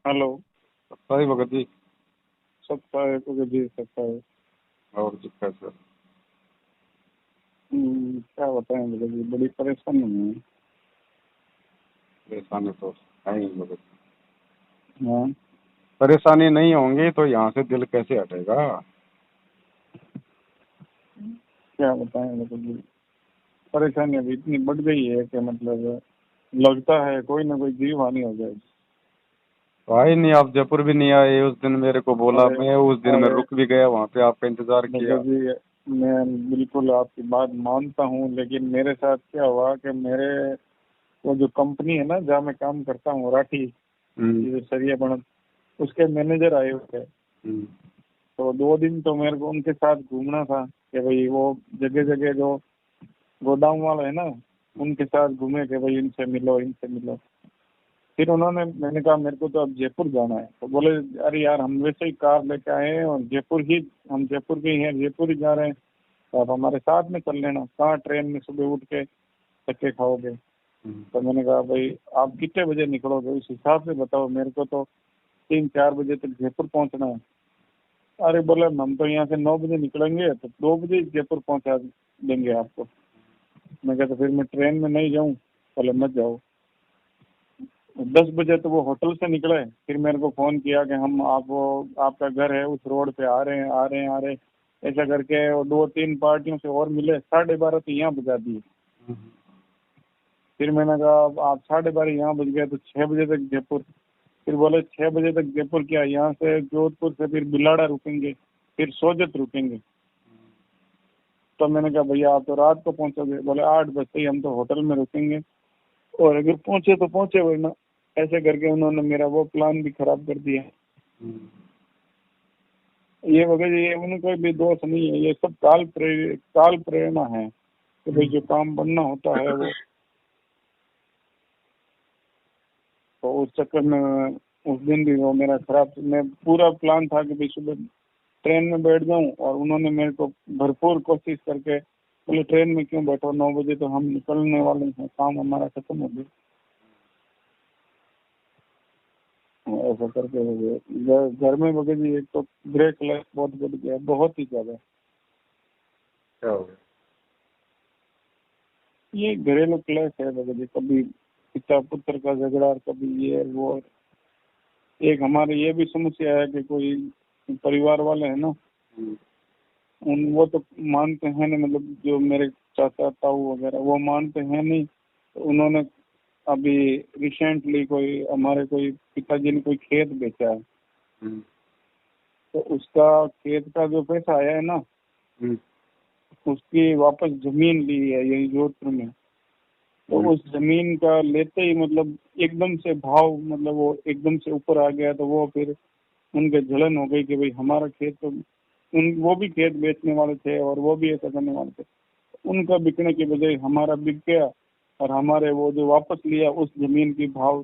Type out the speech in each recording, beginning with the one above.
Hello. सही भगत जी। सकता है तो जी सकता है। और जी कैसे? क्या बताएं भगत जी, बड़ी परेशानी है। परेशानी तो है ही भगत जी। हाँ, परेशानी नहीं होंगी तो यहाँ से दिल कैसे हटेगा? क्या बताएं भगत जी, परेशानी अभी इतनी बढ़ गई है कि मतलब लगता है कोई ना कोई जीव हानि हो जाएगी। तो आए नहीं आप, जयपुर भी नहीं आए उस दिन, मेरे को बोला, अरे मैं उस दिन में अरे रुक भी गया वहाँ पे, आपका इंतजार किया। भगत जी, मैं बिल्कुल आपकी बात मानता हूँ, लेकिन मेरे साथ क्या हुआ कि मेरे वो जो कंपनी है ना जहाँ मैं काम करता हूँ, राठी, हम्म। ये जो सरिया बनत, उसके मैनेजर आए हुए थे। हम्म। तो 2 दिन तो मेरे को उनके साथ घूमना था कि भाई वो जगह जगह जो गोदाम वाला है ना, उनके साथ घूमे कि भाई इनसे मिलो इनसे मिलो। फिर मैंने कहा मेरे को तो अब जयपुर जाना है। तो बोले अरे यार, हम वैसे ही कार लेके आए हैं और हम जयपुर के ही हैं, जयपुर ही जा रहे हैं, तो आप हमारे साथ में चल लेना। कहाँ ट्रेन में सुबह उठ के धक्के खाओगे। हम्म। तो मैंने कहा भाई आप कितने बजे निकलोगे, उस हिसाब से बताओ, मेरे को तो 3-4 बजे तक जयपुर पहुंचना है। अरे बोले हम तो यहाँ से 9 बजे निकलेंगे तो 2 बजे जयपुर पहुंचा देंगे आपको। मैं कहता फिर मैं ट्रेन में नहीं जाऊँ। बोले मत जाओ। 10 बजे तो वो होटल से निकले, फिर मेरे को फोन किया कि हम आपका घर है उस रोड पे, आ रहे हैं आ रहे हैं आ रहे हैं। ऐसा करके वो 2-3 पार्टियों से और मिले, 12:30 तो यहाँ बजा दिए। फिर मैंने कहा अब आप 12:30 यहाँ बज गए तो 6 बजे तक जयपुर। फिर बोले 6 बजे तक जयपुर क्या, यहाँ से जोधपुर से फिर बिलाड़ा रुकेंगे, फिर सोजत रुकेंगे। तो मैंने कहा भैया आप तो रात को पहुंचोगे। बोले 8 बजते ही हम तो होटल में रुकेंगे, और अगर पहुंचे तो पहुंचे, वरना। ऐसे करके उन्होंने मेरा वो प्लान भी खराब कर दिया। ये वगैरह, ये उनका भी दोष नहीं है, ये सब काल प्रेरणा है कि भाई जो काम बनना होता है वो। तो उस चक्कर में उस दिन भी वो मेरा खराब, मैं पूरा प्लान था कि भाई सुबह ट्रेन में बैठ जाऊं, और उन्होंने मेरे को भरपूर कोशिश करके बोले ट्रेन में क्यों बैठो, 9 बजे तो हम निकलने वाले हैं, काम हमारा खत्म हो गया। ऐसा करके हो गया। घर में वगैरह जी एक तो ग्रे क्लैश बहुत बढ़ गया, बहुत ही ज्यादा। क्या हो गया? ये घरेलू क्लैश है वगैरह जी, कभी पिता पुत्र का झगड़ा, और कभी ये वो। एक हमारे ये भी समस्या है कि कोई परिवार वाले हैं ना, हम्म। उन वो तो मानते हैं नहीं, मतलब जो मेरे चाचा ताऊ वगैरह वो मानते हैं नहीं। तो उन्होंने अभी रिसेंटली कोई पिताजी ने कोई खेत बेचा है। हम्म। तो उसका खेत का जो पैसा आया है ना, हम्म। उसकी वापस जमीन ली है यही जोधपुर में। तो हम्म। उस जमीन का लेते ही मतलब एकदम से भाव, मतलब वो एकदम से ऊपर आ गया। तो वो फिर उनके जलन हो गई कि भाई हमारा खेत तो, उन वो भी खेत बेचने वाले थे और वो भी ऐसा करने वाले थे। उनका बिकने की बजाय हमारा बिक गया, और हमारे वो जो वापस लिया उस जमीन की भाव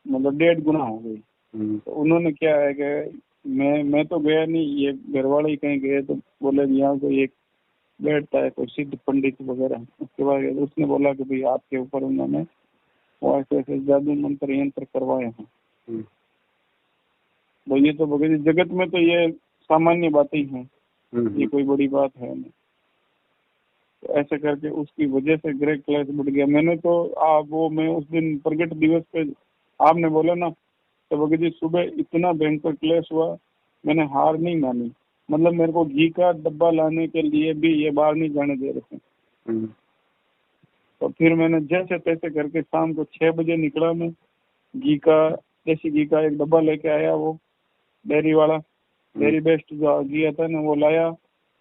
मतलब 1.5 गुना हो गई। हम्म। तो उन्होंने क्या है कि मैं तो गया नहीं, ये घर वाले ही कहीं गए, तो बोले यहाँ कोई एक बैठता है कोई सिद्ध पंडित वगैरह, उसके बाद उसने बोला कि भाई आपके ऊपर उन्होंने वो ऐसे ऐसे जादू मंत्र यंत्र करवाए हैं। हम्म। तो ये तो वगैरह जगत में तो ये सामान्य बातें ही हैं, ये हम्म। कोई बड़ी बात है नहीं। तो ऐसे करके उसकी वजह से ग्रे क्लैश बढ़ गया। मैंने तो मैं उस दिन प्रगट दिवस पे आपने बोला ना, तो वगैरह जी सुबह इतना भयंकर क्लैश हुआ, मैंने हार नहीं मानी। मतलब मेरे को घी का डब्बा लाने के लिए भी ये बाहर नहीं जाने दे रहे थे। हम्म। तो फिर मैंने जैसे तैसे करके शाम को 6 बजे निकला मैं। घी का, देसी घी का एक डब्बा लेके आया, वो डेयरी वाला, हम्म। डेयरी बेस्ड जो घी आता है ना, वो लाया।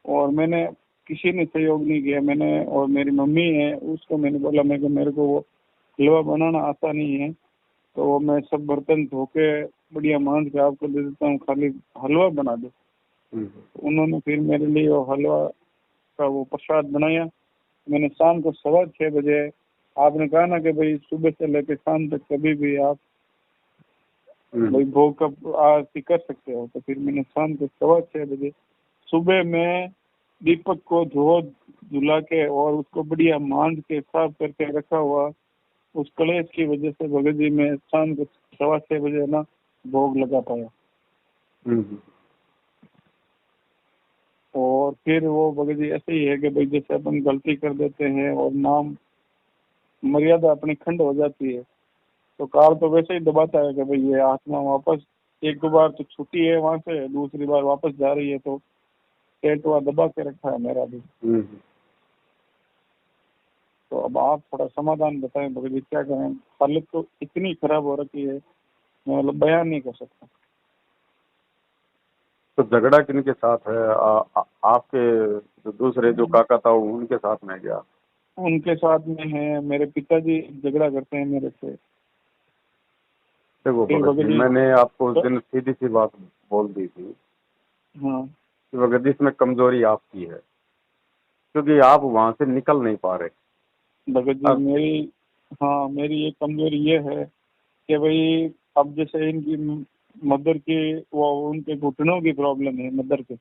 और मैंने, किसी ने सहयोग नहीं किया, मैंने और मेरी मम्मी है उसको मैंने बोला, मेरे को वो हलवा बनाना आता नहीं है, तो वो मैं सब बर्तन धो के बढ़िया मांझ के आपको दे देता हूँ, खाली हलवा बना दो। हम्म। उन्होंने फिर मेरे लिए वो हलवा का वो प्रसाद बनाया। मैंने शाम को 6:15 बजे, आपने कहा ना कि भाई सुबह से लेकर शाम तक कभी भी आप हम्म। भाई भोग का आरती कर सकते हो। तो फिर मैंने शाम को 6:15 बजे, सुबह में दीपक को धो धुला के और उसको बढ़िया मांझ के साफ करके रखा हुआ, उस कलेश की वजह से भगत जी मैं शाम को 6:15 बजे ना भोग लगा पाया। हम्म। और फिर वो भगत जी ऐसे ही है कि भाई जैसे अपन गलती कर देते हैं और नाम मर्यादा अपनी खंड हो जाती है, तो काल तो वैसे ही दबाता है कि भाई ये आत्मा वापस, एक दो बार तो छुट्टी है वहां से, दूसरी बार वापस जा रही है, तो पेटवा दबा के रखा है मेरा भी। हम्म। तो अब आप थोड़ा समाधान बताएं भगत जी, क्या करें? हालत तो इतनी खराब हो रखी है, मैं मतलब बयान नहीं कर सकता। तो झगड़ा किनके साथ है? आपके जो दूसरे जो काका था उनके साथ में क्या? उनके साथ में है, मेरे पिताजी झगड़ा करते हैं मेरे से। देखो फिर भगत भगत जी, जी मैंने आपको उस दिन सीधी सी बात बोल दी थी हाँ कि भगत जी इसमें कमजोरी आपकी है, क्योंकि आप वहां से निकल नहीं पा रहे। भगत जी अब मेरी, हाँ मेरी एक कमजोरी ये है कि भाई अब जैसे इनकी मदर की, वो उनके घुटनों की प्रॉब्लम है मदर के,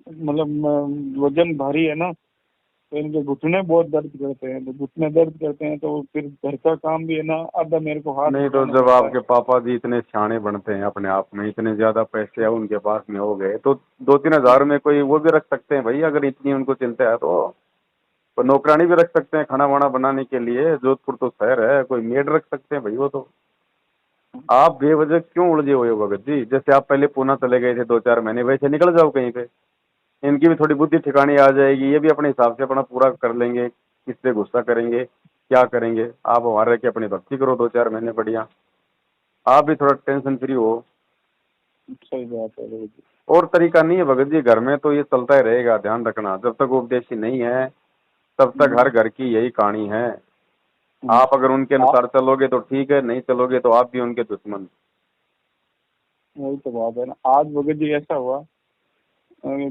मतलब वजन भारी है ना, तो इनके घुटने बहुत दर्द करते हैं, तो घुटने दर्द करते हैं तो फिर घर का काम भी है ना, आधा मेरे को हाथ नहीं, तो उठाना जब पड़ता है। आपके पापा जी इतने सियाने बनते हैं अपने आप में, इतने ज्यादा पैसे है उनके पास में हो गए, तो 2-3 हजार में कोई वो भी रख सकते हैं भाई, अगर इतनी उनको चिंता है तो नौकरानी भी रख सकते हैं खाना वाना बनाने के लिए। जोधपुर तो शहर है, कोई मेड रख सकते हैं भाई। वो तो आप बेवजह क्यों उलझे हुए हो भगत जी? जैसे आप पहले पूना चले गए थे 2-4 महीने, वैसे निकल जाओ कहीं पे। इनकी भी थोड़ी बुद्धि ठिकानी आ जाएगी, ये भी अपने हिसाब से अपना पूरा कर लेंगे। किस पे गुस्सा करेंगे, क्या करेंगे? आप वहां रह के अपनी भक्ति करो 2-4 महीने बढ़िया, आप भी थोड़ा टेंशन फ्री हो। सही बात है भगत जी। और तरीका नहीं है भगत जी, घर में तो ये चलता ही रहेगा, ध्यान रखना। जब तक उपदेशी नहीं है तब तक हर घर की यही कहानी है। हम्म। आप अगर उनके आ- अनुसार चलोगे तो ठीक है, नहीं चलोगे तो आप भी उनके दुश्मन। वही तो बात है ना। आज भगत जी ऐसा हुआ,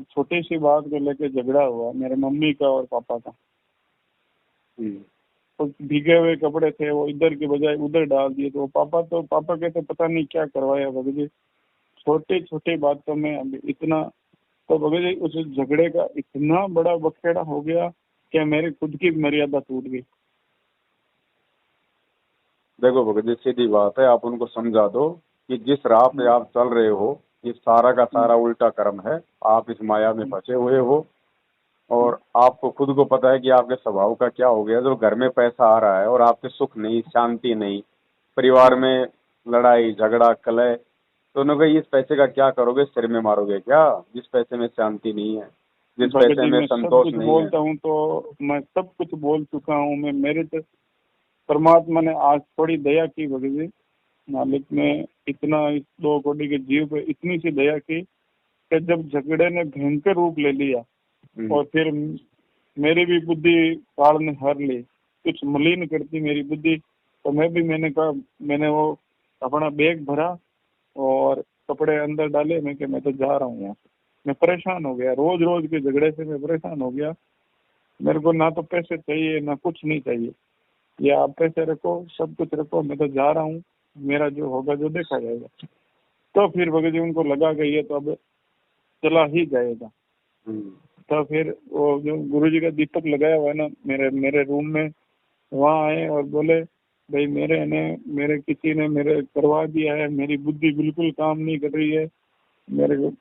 छोटी सी बात को लेके झगड़ा हुआ मेरे मम्मी का और पापा का। हम्म। तो भीगे हुए कपड़े थे, वो इधर के बजाय उधर डाल दिए, तो पापा कहते पता नहीं क्या करवाया भगत जी, छोटी छोटी बातों में अभी इतना। तो भगत जी उस झगड़े का इतना बड़ा बखेड़ा हो गया कि मेरी खुद की मर्यादा टूट गई। देखो भगत जी, सीधी बात है, आप उनको समझा दो कि जिस राह पे हम्म, आप चल रहे हो ये सारा का हम्म, सारा उल्टा कर्म है। आप इस माया में हम्म, फंसे हुए हो, हम्म, और आपको खुद को पता है कि आपके स्वभाव का क्या हो गया। जो घर में पैसा आ रहा है और आपके सुख नहीं, शांति नहीं, परिवार हम्म। में लड़ाई झगड़ा कलह, तो उन्होंने कहा इस पैसे का क्या करोगे? सिर में मारोगे क्या? जिस पैसे में शांति नहीं है, जिस भगत पैसे जी में मैं सब संतोष कुछ नहीं है। बोलता हूँ, तो मैं सब कुछ बोल चुका हूँ। मैं मेरे तो परमात्मा ने आज थोड़ी दया की भगत जी, मालिक ने इतना इस 2 कोटि के जीव पे इतनी सी दया की कि जब झगड़े ने भयंकर रूप ले लिया हम्म। और फिर मेरी भी बुद्धि काल ने हर ली, कुछ मलिन करती मेरी बुद्धि, तो मैंने कहा, मैंने वो अपना बैग भरा और कपड़े अंदर डाले, मैं कि मैं तो जा रहा हूँ यहाँ से। मैं परेशान हो गया, रोज रोज के झगड़े से मैं परेशान हो गया। मेरे को ना तो पैसे चाहिए ना कुछ नहीं चाहिए, या आप पैसे रखो सब कुछ रखो, मैं तो जा रहा हूँ, मेरा जो होगा जो देखा जाएगा। तो फिर भगत जी उनको लगा कि ये तो अब चला ही जाएगा। हम्म। तो फिर वो जो गुरु जी का दीपक लगाया हुआ है ना मेरे मेरे रूम में, वहाँ आए और बोले भाई मेरे किसी ने मेरे करवा दिया है, मेरी बुद्धि बिल्कुल काम नहीं कर रही है, मेरे को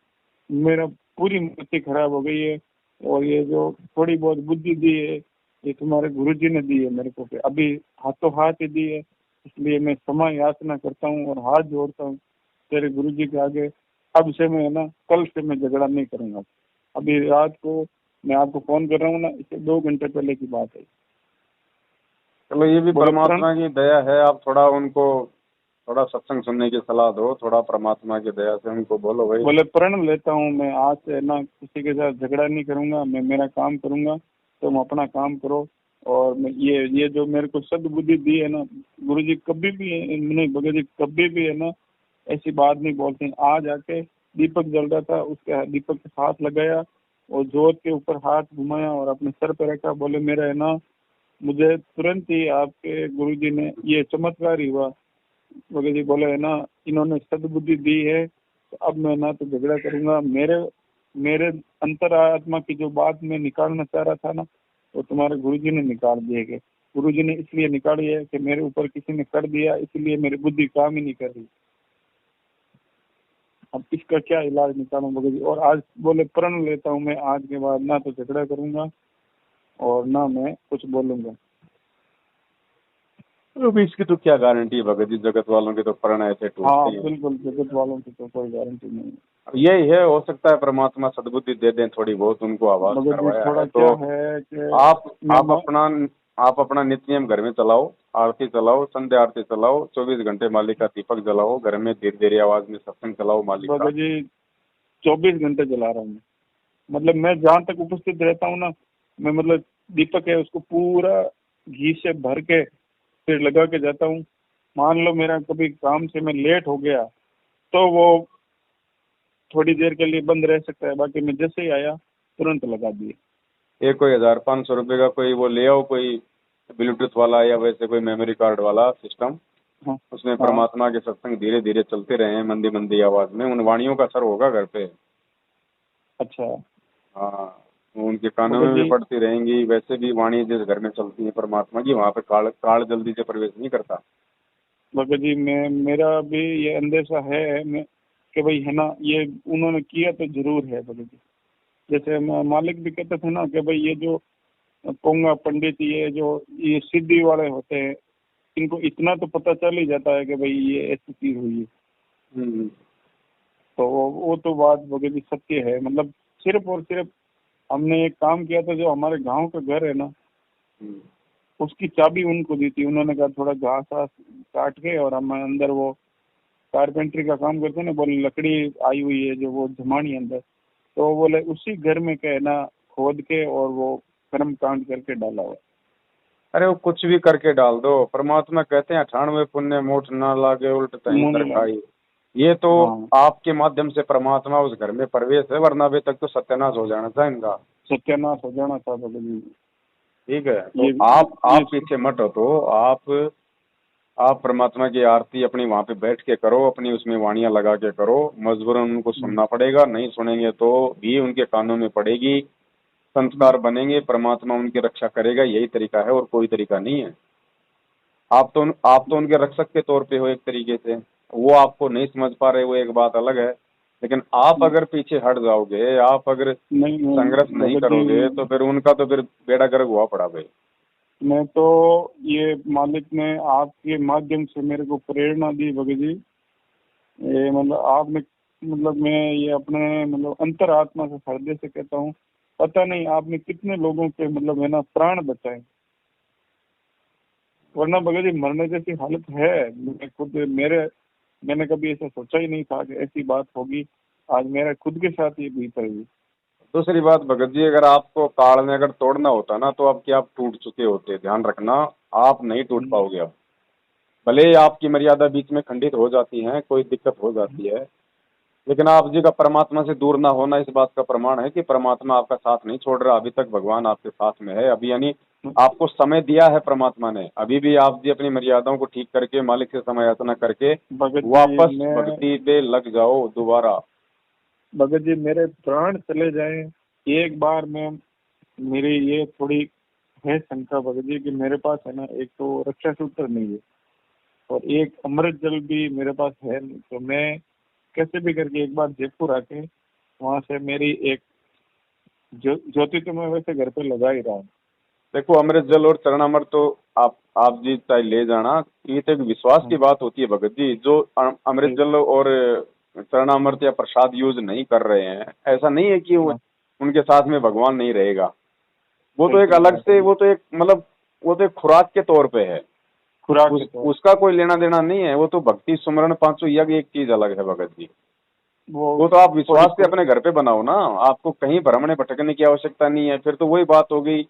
मेरा पूरी मति खराब हो गई है, और ये जो थोड़ी बहुत बुद्धि दी है ये तुम्हारे गुरु जी ने दी है मेरे को, अभी हाथों हाथ ही दी है, इसलिए मैं क्षमा याचना करता हूँ और हाथ जोड़ता हूँ तेरे गुरु जी के आगे। अब से मैं ना, कल से मैं झगड़ा नहीं करूंगा। अभी रात को मैं आपको फोन कर रहा हूँ ना, इससे 2 घंटे पहले की बात है। चलो, ये भी बोले प्रण परमात्मा की दया है। आप थोड़ा उनको थोड़ा सत्संग सुनने की सलाह दो, थोड़ा परमात्मा की दया से उनको बोलो भाई। बोले प्रण लेता हूँ मैं, आज से ना किसी के साथ झगड़ा नहीं करूंगा, मैं मेरा काम करूंगा, तुम अपना काम करो। और मैं ये जो मेरे को सद्बुद्धि दी है ना, गुरु जी कभी भी नहीं, भगत जी कभी भी है ना ऐसी बात नहीं बोलते हैं। आज आके दीपक जल रहा था, उसके दीपक के हाथ लगाया और जोत के ऊपर हाथ घुमाया और अपने सर पे रखा, बोले मेरा है ना, मुझे तुरंत ही आपके गुरु जी ने ये चमत्कार ही हुआ। भगत जी बोले है ना, इन्होंने सद्बुद्धि दी है, तो अब मैं ना तो झगड़ा करूंगा। मेरे मेरे अंतरात्मा की जो बात मैं निकालना चाह रहा था ना, वो तुम्हारे गुरु जी ने निकाल दिए गए। गुरुजी ने इसलिए निकाली है कि मेरे ऊपर किसी ने कर दिया, इसलिए मेरी बुद्धि काम ही नहीं कर रही। अब इसका क्या इलाज निकालूं भगत जी? और आज बोले प्रण लेता हूँ मैं, आज के बाद ना तो झगड़ा करूंगा और ना मैं कुछ बोलूंगा। अभी इसकी तो क्या गारंटी है भगत जी, जगत वालों के तो प्रण ऐसे टूटते हाँ हैं। बिल्कुल, जगत वालों की तो कोई गारंटी नहीं है। यही है, हो सकता है परमात्मा सद्बुद्धि दे दें, थोड़ी बहुत उनको आवाज भगत जी करवाया थोड़ा है क्या तो है कि आप मैं आप अपना आप अपना नित्य नियम घर में चलाओ, आरती चलाओ, संध्या आरती चलाओ, 24 घंटे मालिक का दीपक जलाओ, घर में धीरे धीरे आवाज में सत्संग चलाओ मालिक का। भगत जी 24 घंटे जला रहा हूँ। मतलब मैं जहाँ तक उपस्थित रहता हूँ ना, मैं मतलब दीपक है उसको पूरा घी से भर के फिर लगा के जाता हूँ। मान लो मेरा कभी काम से मैं लेट हो गया तो वो थोड़ी देर के लिए बंद रह सकता है, बाकी मैं जैसे ही आया तुरंत लगा दिए। एक कोई 1,500 रुपये का कोई वो ले आओ, कोई ब्लूटूथ वाला या वैसे कोई मेमोरी कार्ड वाला सिस्टम, हाँ उसमें हाँ। परमात्मा के सत्संग धीरे धीरे चलते रहे मंदी मंदी आवाज में, उन वाणियों का असर होगा घर पे। अच्छा हाँ, वो उनके कानों भगत में भी जी। पड़ती रहेंगी, वैसे भी वाणी जिस घर में चलती है परमात्मा की, वहाँ पे काल काल जल्दी से प्रवेश नहीं करता। भगत जी मैं मेरा भी ये अंदेशा है मैं कि भाई है ना, ये उन्होंने किया तो जरूर है भगत जी। जैसे मालिक भी कहते थे ना कि भाई ये जो पोंगा पंडित, ये सिद्धि वाले होते हैं, इनको इतना तो पता चल ही जाता है कि भाई ये ऐसी चीज हुई है। हम्म। तो वो तो बात भगत जी सत्य है। मतलब सिर्फ और सिर्फ हमने एक काम किया था, जो हमारे गांव का घर है ना, हम्म। उसकी चाबी उनको दी थी। उन्होंने कहा थोड़ा घास वास काट के, और हम अंदर वो कारपेंट्री का काम करते हैं ना, बोले लकड़ी आई हुई है जो वो जमानी अंदर, तो बोले उसी घर में क्या है ना खोद के और वो कर्म कांड करके डाला हुआ। अरे वो कुछ भी करके डाल दो, परमात्मा कहते हैं 98 पुण्य मोठ ना लागे उल्ट तहीं मुंह नहीं तरकाई। लगा। ये तो हाँ आपके माध्यम से परमात्मा उस घर में प्रवेश है, वरना अभी तक तो सत्यानाश हो जाना था इनका। सत्यानाश हो जाना था भगत जी। ठीक है, तो ये आप ये पीछे मत हटो, आप परमात्मा की आरती अपनी वहां पे बैठ के करो, अपनी उसमें वाणियां लगा के करो। मजबूरन उनको सुनना पड़ेगा, नहीं सुनेंगे तो भी उनके कानों में पड़ेगी, संस्कार बनेंगे, परमात्मा उनकी रक्षा करेगा। यही तरीका है और कोई तरीका नहीं है। आप तो उनके रक्षक के तौर पे हो एक तरीके से, वो आपको नहीं समझ पा रहे, वो एक बात अलग है। लेकिन आप अगर पीछे हट जाओगे, आप अगर नहीं संघर्ष नहीं नहीं भगत करोगे, जी, तो फिर उनका तो फिर बेड़ा गर्क हुआ पड़ा भाई। मैं तो ये मालिक ने आपके माध्यम से मेरे को प्रेरणा दी भगत जी। ये मतलब आपने, मतलब मैं ये अपने मतलब अंतर आत्मा से हृदय से कहता हूँ, पता नहीं आपने कितने लोगों के मतलब है ना प्राण बचाए। वरना भगत जी मरने जैसी हालत है। मैं खुद मैंने कभी ऐसा सोचा ही नहीं था कि ऐसी बात होगी। आज मेरा खुद के साथ ये बीत रही है। दूसरी बात भगत जी, अगर आपको काल में अगर तोड़ना होता ना, तो अब क्या आप टूट चुके होते, ध्यान रखना। आप नहीं टूट पाओगे अब, भले ही आपकी मर्यादा बीच में खंडित हो जाती है, कोई दिक्कत हो जाती है, लेकिन आप जी का परमात्मा से दूर ना होना इस बात का प्रमाण है कि परमात्मा आपका साथ नहीं छोड़ रहा। अभी तक भगवान आपके साथ में है। अभी यानी आपको समय दिया है परमात्मा ने, अभी भी आप जी अपनी मर्यादाओं को ठीक करके मालिक से समय याचना करके भगत जी वापस भक्ति पे लग जाओ दोबारा। भगत जी मेरे प्राण चले जाए एक बार में, मेरी ये थोड़ी है शंका भगत जी कि मेरे पास है ना एक तो रक्षा सूत्र नहीं है, और एक अमृत जल भी मेरे पास है नहीं। तो मैं कैसे भी करके एक बार जयपुर आके वहां से मेरी एक ज्योति तो मैं वैसे घर पे लगा ही रहा हूँ। देखो, अमृत जल और चरणामृत तो आप जी चाहे ले जाना, ये तो एक विश्वास की हाँ, बात होती है भगत जी। जो अमृत ठीक। जल और चरणामृत या प्रसाद यूज नहीं कर रहे हैं, ऐसा नहीं है कि हाँ, उनके साथ में भगवान नहीं रहेगा। वो तो सही एक सही अलग बात से, है। वो तो एक मतलब वो तो एक खुराक के तौर पे है। खुराक के तौर उसका कोई लेना देना नहीं है। वो तो भक्ति सुमरण पांचों यज्ञ एक चीज अलग है भगत जी। वो वो तो आप थोड़ी विश्वास से अपने घर पे बनाओ ना, आपको कहीं भ्रमणे भटकने की आवश्यकता नहीं है। फिर तो वही बात हो गई।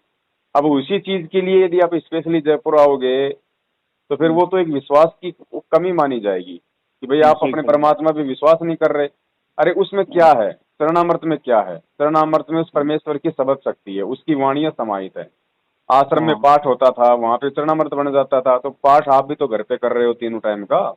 अब उसी चीज के लिए यदि आप स्पेशली जयपुर आओगे, तो फिर वो तो एक विश्वास की कमी मानी जाएगी कि भाई आप सही अपने सही बात। परमात्मा पे विश्वास नहीं कर रहे। अरे उसमें क्या हाँ, है, चरणामृत में क्या है? चरणामृत में उस परमेश्वर की शब्द शक्ति है, उसकी वाणियां समाहित है। आश्रम में हाँ, पाठ होता था, वहां पे चरणामृत बन जाता था। तो पाठ आप भी तो घर पे कर रहे हो तीनों टाइम का,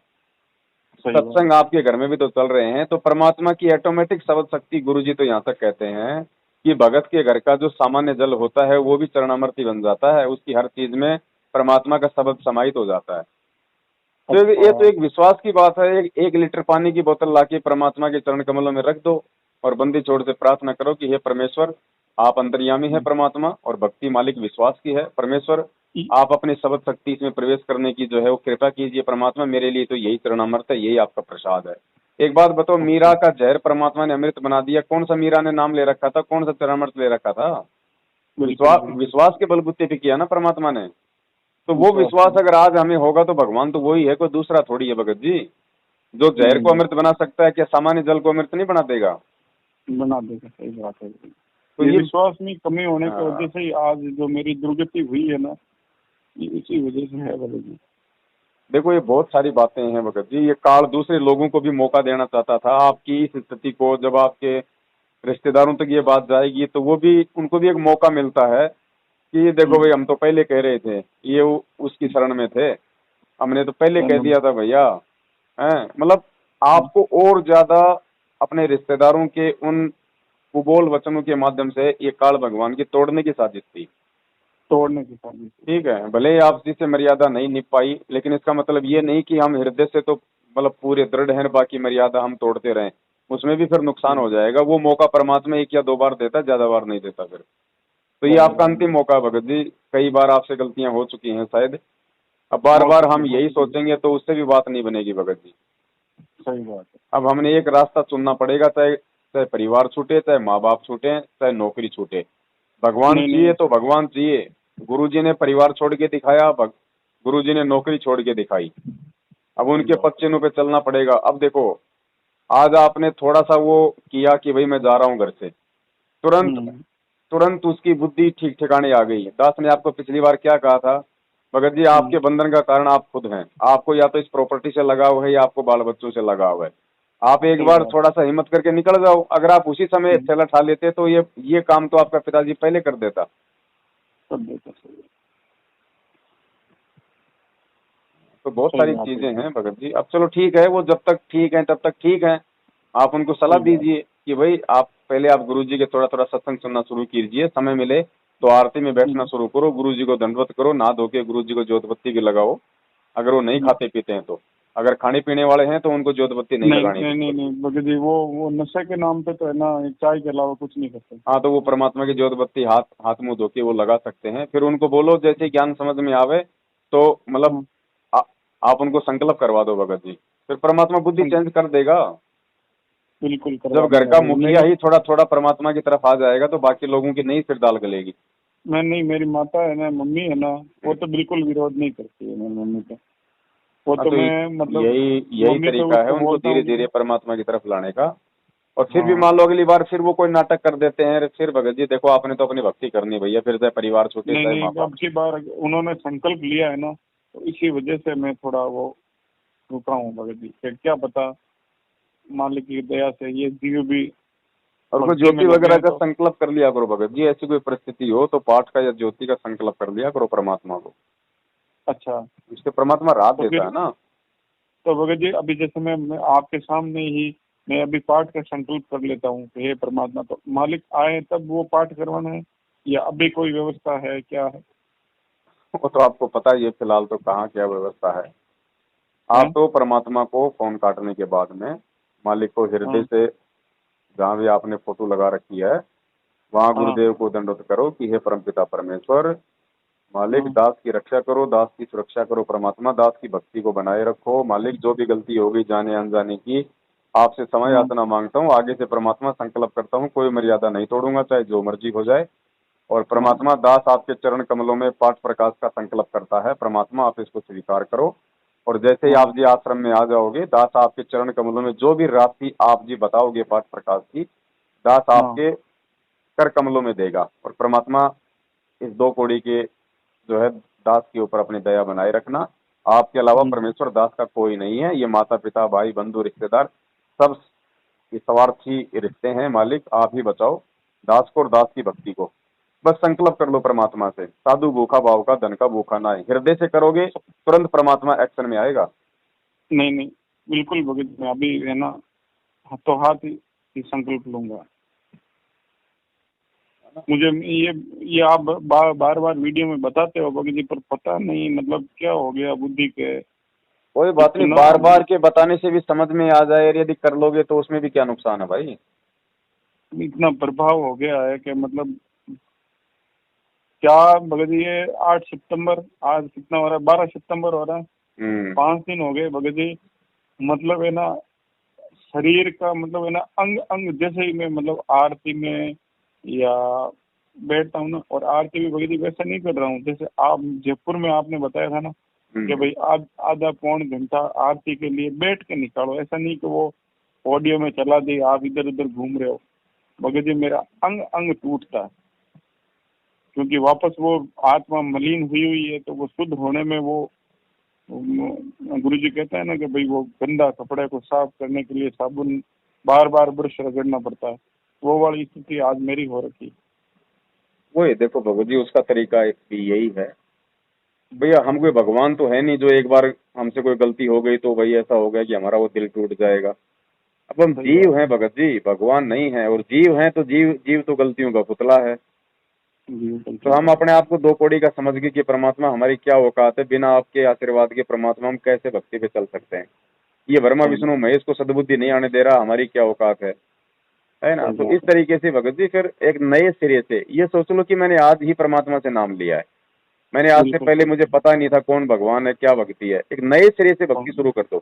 सही बात। सत्संग आपके घर में भी तो चल रहे हैं। तो परमात्मा की ऑटोमेटिक शब्द शक्ति, गुरु जी तो यहाँ तक कहते हैं कि भगत के घर का जो सामान्य जल होता है वो भी चरणामृत ही बन जाता है। उसकी हर चीज में परमात्मा का शब्द समाहित हो जाता है। तो ये तो एक विश्वास की बात है। एक लीटर पानी की बोतल लाके परमात्मा के चरण कमलों में रख दो और बंदी छोड़ से प्रार्थना करो कि हे परमेश्वर, आप अंतर्यामी है परमात्मा, और भक्ति मालिक विश्वास की है परमेश्वर, आप अपने शब्द शक्ति इसमें प्रवेश करने की जो है वो कृपा कीजिए परमात्मा, मेरे लिए तो यही चरणामृत है, यही आपका प्रसाद है। एक बात बताओ, मीरा का जहर परमात्मा ने अमृत बना दिया, कौन सा मीरा ने नाम ले रखा था, कौन सा चरणामृत ले रखा था? विश्वास के बलबूते पे किया ना परमात्मा ने। तो वो विश्वास अगर आज हमें होगा तो भगवान तो वही है, कोई दूसरा थोड़ी है भगत जी। जो जहर को अमृत बना सकता है, क्या सामान्य जल को अमृत नहीं बना देगा? बना देगा, सही बात है। तो ये ये विश्वास में कमी होने की वजह से ही आज जो मेरी दुर्गति हुई है ना, ये इसी वजह से है भगत जी। देखो, ये बहुत सारी बातें हैं भगत जी। ये काल दूसरे लोगों को भी मौका देना चाहता था आपकी इस स्थिति को। जब आपके रिश्तेदारों तक ये बात जाएगी तो वो भी, उनको भी एक मौका मिलता है कि देखो भाई, हम तो पहले कह रहे थे, ये उसकी शरण में थे, हमने तो पहले कह दिया था भैया। हैं, मतलब आपको और ज्यादा अपने रिश्तेदारों के उन कुबोल वचनों के माध्यम से ये काल भगवान की तोड़ने की साजिश थी। तोड़ने की साजिश। ठीक है, भले ही आप जिससे मर्यादा नहीं निभ पाई, लेकिन इसका मतलब ये नहीं कि हम हृदय से तो मतलब पूरे दृढ़ हैं, बाकी मर्यादा हम तोड़ते रहें, उसमें भी फिर नुकसान हो जाएगा। वो मौका परमात्मा 1 या 2 बार देता, ज्यादा बार नहीं देता फिर। तो ये आपका अंतिम मौका भगत जी। कई बार आपसे गलतियां हो चुकी हैं शायद, अब बार बार हम यही सोचेंगे तो उससे भी बात नहीं बनेगी भगत जी। सही बात है। अब हमने एक रास्ता चुनना पड़ेगा, चाहे चाहे परिवार छूटे, चाहे माँ बाप छूटे, चाहे नौकरी छूटे। भगवान चाहिए तो भगवान चाहिए। गुरुजी ने परिवार छोड़ के दिखाया, गुरुजी ने नौकरी छोड़ के दिखाई। अब उनके पच्चीनों पे चलना पड़ेगा। अब देखो, आज आपने थोड़ा सा वो किया कि भाई मैं जा रहा हूँ घर से, तुरंत उसकी बुद्धि ठीक ठिकाने आ गई। दास ने आपको पिछली बार क्या कहा था? भगत जी, आपके बंधन का कारण आप खुद हैं। आपको या तो इस प्रॉपर्टी से लगाव है या आपको बाल बच्चों से लगाव है। आप एक बार थोड़ा सा हिम्मत करके निकल जाओ। अगर आप उसी समय थैला उठा लेते तो ये काम तो आपका पिताजी पहले कर देता। तो बहुत सारी चीजें हैं भगत जी। अब चलो ठीक है, वो जब तक ठीक है तब तक ठीक है। आप उनको सलाह दीजिए कि भाई आप पहले आप गुरुजी के थोड़ा थोड़ा सत्संग सुनना शुरू कीजिए, समय मिले तो आरती में बैठना शुरू करो, गुरुजी को दंडवत करो, नहा धो के गुरुजी को ज्योत बत्ती भी लगाओ। अगर वो नहीं खाते पीते हैं तो, अगर खाने पीने वाले हैं तो उनको ज्योत बत्ती नहीं लगानी। नहीं भगत जी, वो नशे के नाम पे तो है ना, चाय के अलावा कुछ नहीं करते। हाँ, तो वो परमात्मा की ज्योत बत्ती हाथ मुंह धो के वो लगा सकते हैं। फिर उनको बोलो जैसे ज्ञान समझ में आवे तो मतलब आप उनको संकल्प करवा दो भगत जी, फिर परमात्मा बुद्धि चेंज कर देगा। बिल्कुल। जब घर का मुखिया ही थोड़ा थोड़ा परमात्मा की तरफ आ जाएगा तो बाकी लोगों की नहीं फिर दाल गलेगी। नहीं, मेरी माता है ना, मम्मी है ना, वो तो बिल्कुल विरोध नहीं करती है मेरी मम्मी का। वो तो मैं मतलब यही तरीका है उनको धीरे धीरे परमात्मा की तरफ लाने का। और फिर भी मान लो अगली बार फिर वो कोई नाटक कर देते हैं, फिर भगत जी देखो, आपने तो अपनी भक्ति करनी भैया, फिर चाहे परिवार छूटे चाहे माँ बाप। अब की बार उन्होंने संकल्प लिया है ना, तो इसी वजह से मैं थोड़ा वो रुका हूँ भगत जी। फिर क्या पता मालिक की दया से ये जीव भी। और कोई ज्योति वगैरह का संकल्प कर लिया करो भगत जी, ऐसी कोई परिस्थिति हो तो पाठ का या ज्योति का संकल्प कर लिया करो परमात्मा को। अच्छा, इससे परमात्मा राहत देता है ना। तो भगत जी अभी जैसे मैं आपके सामने ही मैं अभी पाठ का संकल्प कर लेता हूँ कि हे परमात्मा, तो मालिक आए तब वो पाठ करवाना है या अभी कोई व्यवस्था है, क्या है? वो तो आपको पता ही है फिलहाल तो कहाँ क्या व्यवस्था है। आप तो परमात्मा को फोन काटने के बाद में मालिक को हृदय से, जहाँ भी आपने फोटो लगा रखी है वहाँ गुरुदेव को दंडवत करो कि हे परमपिता परमेश्वर, मालिक दास की रक्षा करो, दास की सुरक्षा करो परमात्मा, दास की भक्ति को बनाए रखो। मालिक जो भी गलती होगी जाने अनजाने की, आपसे समय याचना मांगता हूँ। आगे से परमात्मा संकल्प करता हूँ कोई मर्यादा नहीं तोड़ूंगा, चाहे जो मर्जी हो जाए। और परमात्मा दास आपके चरण कमलों में पाठ प्रकाश का संकल्प करता है। परमात्मा आप इसको स्वीकार करो। और जैसे ही आप जी आश्रम में आ जाओगे, दास आपके चरण कमलों में जो भी राशि आप जी बताओगे पाठ प्रकाश की, दास आपके कर कमलों में देगा। और परमात्मा इस 2 कौड़ी के जो है दास के ऊपर अपनी दया बनाए रखना। आपके अलावा परमेश्वर दास का कोई नहीं है। ये माता पिता भाई बंधु रिश्तेदार सब ये स्वार्थी रिश्ते हैं। मालिक आप ही बचाओ दास को और दास की भक्ति को। बस संकल्प कर लो परमात्मा से, साधु भूखा भाव का धन का भूखा ना है। हृदय से करोगे तुरंत परमात्मा एक्शन में आएगा। नहीं बिल्कुल भगत, मैं अभी है ना हाथों हाथ ही संकल्प लूंगा। मुझे ये आप बार बार वीडियो में बताते हो भगत जी, पर पता नहीं मतलब क्या हो गया बुद्धि के। कोई बात नहीं, बार बार के बताने से भी समझ में आ जाए, यदि कर लोगे तो उसमें भी क्या नुकसान है भाई। इतना प्रभाव हो गया है कि मतलब क्या भगत जी, ये 8 सितंबर, आज कितना हो रहा है, 12 सितंबर हो रहा है, 5 दिन हो गए भगत जी। मतलब है ना, शरीर का मतलब है ना, अंग अंग जैसे ही मैं मतलब आरती में या बैठता हूँ ना, और आरती भी भगत जी वैसा नहीं कर रहा हूँ जैसे आप जयपुर में आपने बताया था ना कि भाई आधा पौन घंटा आरती के लिए बैठ के निकालो, ऐसा नहीं कि वो ऑडियो में चला दी आप इधर उधर घूम रहे हो। भगत जी मेरा अंग अंग टूटता है, क्योंकि वापस वो आत्मा मलिन हुई है, तो वो शुद्ध होने में वो गुरु जी कहते हैं ना कि भाई वो गंदा कपड़े को साफ करने के लिए साबुन बार बार ब्रश रगड़ना पड़ता है, वो वाली स्थिति आज मेरी हो रखी। वही देखो भगवत जी, उसका तरीका भी यही है भैया। हम कोई भगवान तो है नहीं जो एक बार हमसे कोई गलती हो गई तो भाई ऐसा हो गया कि हमारा वो दिल टूट जाएगा। अब हम जीव हैं भगत जी, भगवान नहीं है। और जीव हैं तो जीव तो गलतियों का पुतला है। तो हम अपने आप को दो कौड़ी का समझ गए कि परमात्मा हमारी क्या औकात है, बिना आपके आशीर्वाद के परमात्मा हम कैसे भक्ति पे चल सकते हैं। ये ब्रह्मा विष्णु महेश को सद्बुद्धि नहीं आने दे रहा, हमारी क्या औकात है ना। तो इस तरीके से भगत जी फिर एक नए सिरे से ये सोच लो कि मैंने आज ही परमात्मा से नाम लिया है, मैंने आज से पहले मुझे पता नहीं था कौन भगवान है, क्या भक्ति है। एक नए सिरे से भक्ति शुरू कर दो,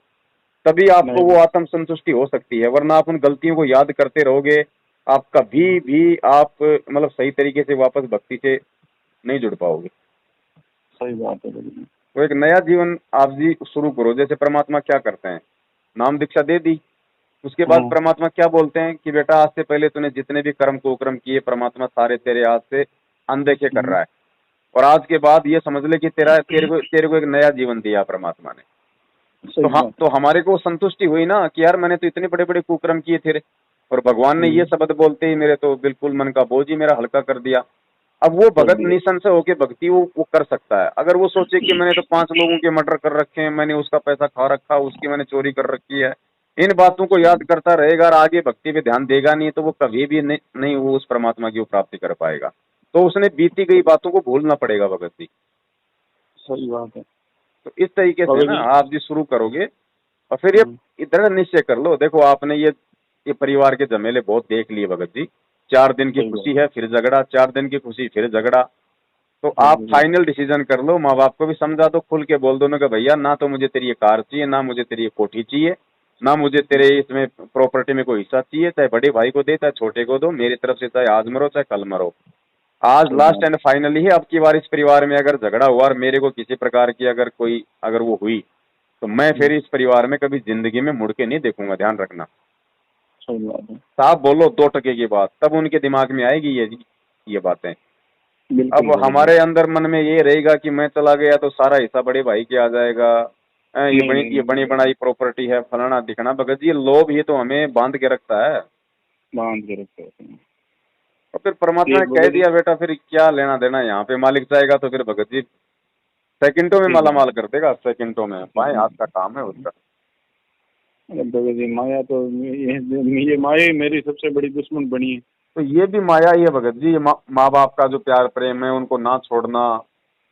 तभी आपको वो आत्म संतुष्टि हो सकती है। वरना आप उन गलतियों को याद करते रहोगे, आप कभी भी आप मतलब सही तरीके से वापस भक्ति से नहीं जुड़ पाओगे। सही बात है। तो एक नया जीवन आप जी शुरू करो। जैसे परमात्मा क्या करते हैं, नाम दीक्षा दे दी, उसके बाद परमात्मा क्या बोलते हैं कि बेटा आज से पहले तूने जितने भी कर्म कुकर्म किए परमात्मा सारे तेरे आज से अनदेखे कर रहा है, और आज के बाद ये समझ ले कि तेरे को एक नया जीवन दिया परमात्मा ने। तो हमारे को संतुष्टि हुई ना कि यार मैंने तो इतने बड़े बड़े कुकर्म किए थे, और भगवान ने ये शब्द बोलते ही मेरे तो बिल्कुल मन का बोझ ही मेरा हल्का कर दिया। अब वो भगत निसंशय होके भक्ति वो कर सकता है। अगर वो सोचे कि मैंने तो 5 लोगों के मर्डर कर रखे हैं, मैंने उसका पैसा खा रखा, उसकी मैंने चोरी कर रखी है, इन बातों को याद करता रहेगा और आगे भक्ति पे ध्यान देगा नहीं, तो वो कभी भी नहीं वो उस परमात्मा की प्राप्ति कर पाएगा। तो उसने बीती गई बातों को भूलना पड़ेगा भगत जी। सही बात है। तो इस तरीके से ना आप जी शुरू करोगे, और फिर ये दृढ़ निश्चय कर लो। देखो आपने ये परिवार के झमेले बहुत देख लिए भगत जी। 4 दिन की खुशी है फिर झगड़ा, 4 दिन की खुशी फिर झगड़ा। तो आप फाइनल डिसीजन कर लो, माँ बाप को भी समझा दो, खुल के बोल दो ना कि भैया ना तो मुझे तेरी ये कार चाहिए, ना मुझे तेरी ये कोठी चाहिए, ना मुझे तेरे इसमें प्रॉपर्टी में कोई हिस्सा चाहिए। चाहे बड़े भाई को दे चाहे छोटे को दो, मेरी तरफ से चाहे आज मरो चाहे कल मरो। आज लास्ट एंड फाइनली है। अब की बार इस परिवार में अगर झगड़ा हुआ और मेरे को किसी प्रकार की अगर वो हुई, तो मैं फिर इस परिवार में कभी जिंदगी में मुड़ के नहीं देखूंगा, ध्यान रखना। साफ बोलो 2 टके की बात, तब उनके दिमाग में आएगी ये बातें। अब हमारे अंदर मन में ये रहेगा कि मैं चला गया तो सारा हिस्सा बड़े भाई के आ जाएगा, ये बनी बनाई प्रॉपर्टी है, फलाना दिखना। भगत जी ये लोभ ही तो हमें बांध के रखता है। और फिर परमात्मा ने कह दिया बेटा फिर क्या लेना देना यहाँ पे, मालिक चाहेगा तो फिर भगत जी सेकंडों में मालामाल कर देगा, सेकंडों में। बाएं हाथ का काम है उसका। भगत जी माया तो ये माया ही मेरी सबसे बड़ी दुश्मन बनी है। तो ये भी माया ही है भगत जी। माँ बाप का जो प्यार प्रेम है उनको ना छोड़ना,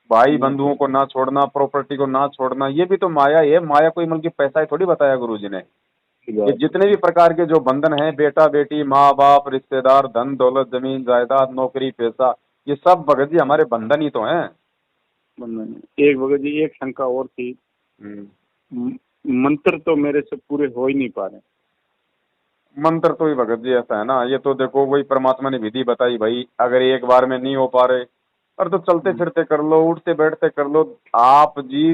भाई बंधुओं को ना छोड़ना, प्रॉपर्टी को ना छोड़ना, ये भी तो माया ही है। माया कोई मतलब पैसा ही थोड़ी बताया गुरु जी ने। ये जितने भी प्रकार के जो बंधन हैं, बेटा बेटी, माँ बाप, रिश्तेदार, धन दौलत, जमीन जायदाद, नौकरी पैसा, ये सब भगत जी हमारे बंधन ही तो हैं। एक भगत जी एक शंका और थी, मंत्र तो मेरे से पूरे हो ही नहीं पा रहे। मंत्र तो ही भगत जी ऐसा है ना, ये तो देखो वही परमात्मा ने विधि बताई भाई, अगर एक बार में नहीं हो पा रहे और तो चलते फिरते कर लो, उठते बैठते कर लो। आप जी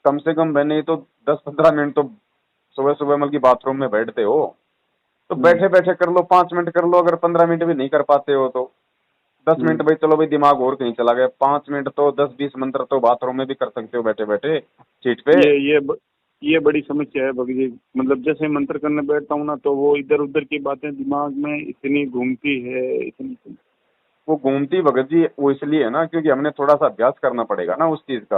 कम से कम मैंने तो 10-15 मिनट तो सुबह सुबह मतलब बाथरूम में बैठते हो, तो बैठे बैठे कर लो, 5 मिनट कर लो। अगर 15 मिनट भी नहीं कर पाते हो तो 10 मिनट भाई, चलो भाई दिमाग और कहीं चला गया, 5 मिनट तो 10-20 मंत्र तो बाथरूम में भी कर सकते हो बैठे बैठे सीट पे। ये बड़ी समस्या है भगत जी। मतलब जैसे मंत्र करने बैठता हूँ ना, तो वो इधर उधर की बातें दिमाग में इतनी घूमती है, इतनी वो घूमती भगत जी वो इसलिए है ना क्योंकि हमने थोड़ा सा अभ्यास करना पड़ेगा ना उस चीज का।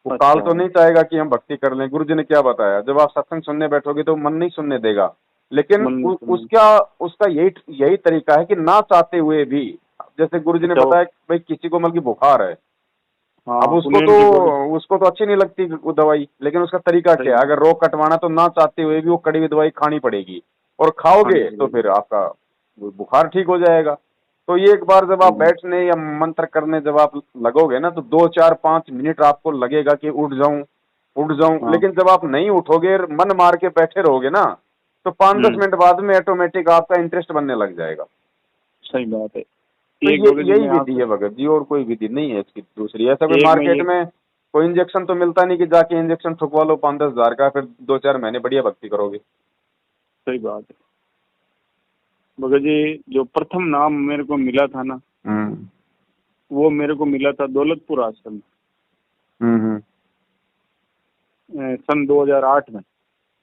वो काल तो नहीं चाहेगा कि हम भक्ति कर लें। गुरु जी ने क्या बताया, जब आप सत्संग सुनने बैठोगे तो मन नहीं सुनने देगा, लेकिन उसका यही तरीका है कि ना चाहते हुए भी जैसे गुरुजी ने तो बताया कि भाई किसी को मतलब की बुखार है, हाँ अब पुनेन की गोली उसको तो अच्छी नहीं लगती वो दवाई, लेकिन उसका तरीका सही क्या है, अगर रोग कटवाना तो ना चाहते हुए भी वो कड़वी दवाई खानी पड़ेगी, और खानी खाओगे तो पड़ेगी। फिर आपका वो बुखार ठीक हो जाएगा। तो ये एक बार जब सही आप बात बैठने या मंत्र करने जब आप लगोगे ना, तो 2 4 5 मिनट आपको लगेगा कि उठ जाऊं, हाँ लेकिन जब आप नहीं उठोगे, मन मार के बैठे रहोगे ना, तो 5 10 मिनट बाद में ऑटोमेटिक आपका इंटरेस्ट बनने लग जाएगा। सही बात है। तो एक ये भगत जी यही मैं विधि आपसे है भगत जी, और कोई विधि नहीं है इसकी दूसरी। ऐसा कोई एक मैं मार्केट ये में कोई इंजेक्शन तो मिलता नहीं कि जाके इंजेक्शन ठुकवा लो 5 10 हज़ार का, फिर 2 4 महीने बढ़िया भक्ति करोगे। सही बात है भगत जी। जो प्रथम नाम मेरे को मिला था ना, हम्म वो मेरे को मिला था दौलतपुर आश्रम हम्म सन 2008 में।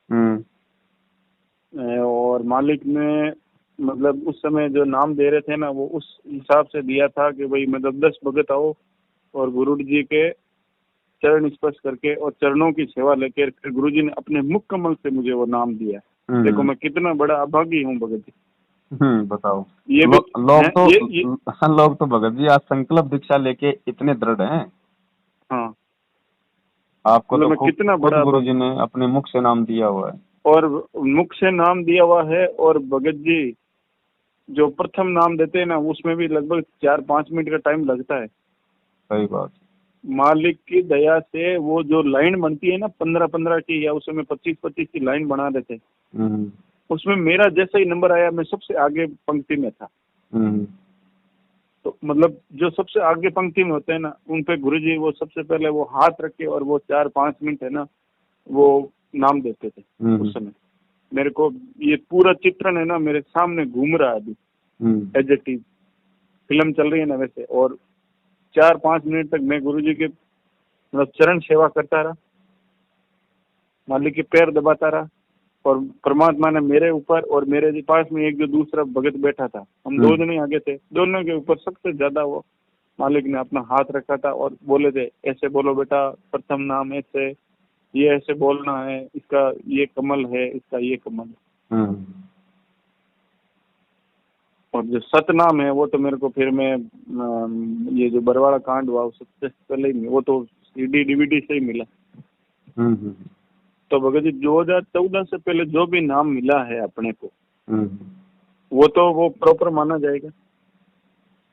हम्म और मालिक ने मतलब उस समय जो नाम दे रहे थे ना, वो उस हिसाब से दिया था कि भाई मतलब 10 भगत आओ और गुरु जी के चरण स्पर्श करके और चरणों की सेवा लेकर, फिर गुरु जी ने अपने मुख कमल से मुझे वो नाम दिया। देखो हम्म मैं कितना बड़ा अभागी हूँ भगत जी। बताओ। ये भी लोग है तो ये लोग तो भगत जी आज संकल्प दीक्षा लेके इतने दृढ़ हैं, हाँ आपको मतलब तो मैं खुद कितना खुद बड़ा गुरु अभागी जी ने अपने मुख से नाम दिया हुआ है। और मुख से नाम दिया हुआ है। और भगत जी जो प्रथम नाम देते हैं ना, उसमें भी लगभग 4 5 मिनट का टाइम लगता है। सही बात। मालिक की दया से वो जो लाइन बनती है ना 15 15 की, या उस समय 25 25 की लाइन बना देते, हम्म उसमें मेरा जैसा ही नंबर आया, मैं सबसे आगे पंक्ति में था। हम्म तो मतलब जो सबसे आगे पंक्ति में होते हैं ना, उन पे गुरुजी वो सबसे पहले वो हाथ रख के और वो 4 5 मिनट है ना, वो नाम देते थे। उस समय मेरे को ये पूरा चित्रण है ना मेरे सामने घूम रहा है अभी, एज ए टीज फिल्म चल रही है ना वैसे। और 4 5 मिनट तक मैं गुरुजी के मतलब चरण सेवा करता रहा, मालिक के पैर दबाता रहा। और परमात्मा ने मेरे ऊपर और मेरे पास में एक जो दूसरा भगत बैठा था, हम 2 जने आगे थे, दोनों के ऊपर सबसे ज्यादा वो मालिक ने अपना हाथ रखा था और बोले थे, ऐसे बोलो बेटा, प्रथम नाम ऐसे, ये ऐसे बोलना है, इसका ये कमल है, इसका ये कमल है। हम्म और जो सतनाम है वो तो मेरे को फिर मैं ये जो बरवाड़ा कांड हुआ उससे पहले ही, वो तो सीडी डीवीडी से ही मिला। हम्म तो भगत जी 2014 से पहले जो भी नाम मिला है अपने को, हम्म वो तो वो प्रॉपर माना जाएगा।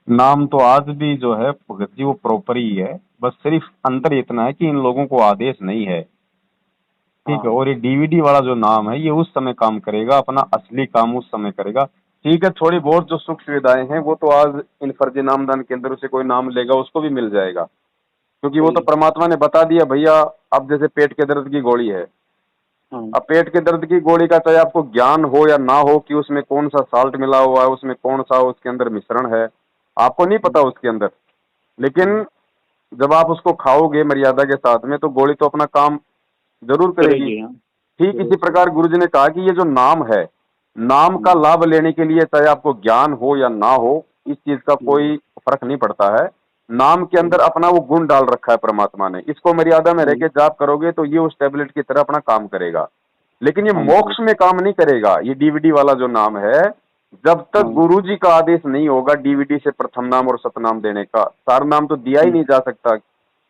नाम तो आज भी जो है भगत जी वो प्रॉपर ही है, बस सिर्फ अंतर इतना है कि इन लोगों को आदेश नहीं है, ठीक है। हाँ और ये डीवीडी वाला जो नाम है ये उस समय काम करेगा, अपना असली काम उस समय करेगा, ठीक है। थोड़ी बहुत जो सुख सुविधाएं हैं वो तो आज इन फर्जी नामदान केंद्रों से कोई नाम लेगा उसको भी मिल जाएगा, क्योंकि वो सही तो है। परमात्मा ने बता दिया भैया। अब जैसे पेट के दर्द की गोली है, हाँ अब पेट के दर्द की गोली का चाहे आपको ज्ञान हो या ना हो कि उसमें कौन सा साल्ट मिला हुआ है, उसमें कौन सा उसके अंदर मिश्रण है, आपको नहीं पता उसके अंदर, लेकिन जब आप उसको खाओगे मर्यादा के साथ में तो गोली तो अपना काम जरूर करेगी। करेगी। हाँ ठीक जरूर इसी सही। प्रकार गुरुजी ने कहा कि ये जो नाम है, नाम का लाभ लेने के लिए चाहे आपको ज्ञान हो या ना हो, इस चीज का कोई फर्क नहीं पड़ता है। नाम के अंदर अपना वो गुण डाल रखा है परमात्मा ने, इसको मर्यादा में रह के जाप करोगे तो ये उस टेबलेट की तरह अपना काम करेगा, लेकिन ये काम मोक्ष करेगी। में काम नहीं करेगा। ये डीवीडी वाला जो नाम है, जब तक हाँ गुरुजी का आदेश नहीं होगा डीवीडी से प्रथम नाम और सतनाम देने का, सार नाम तो दिया ही नहीं जा सकता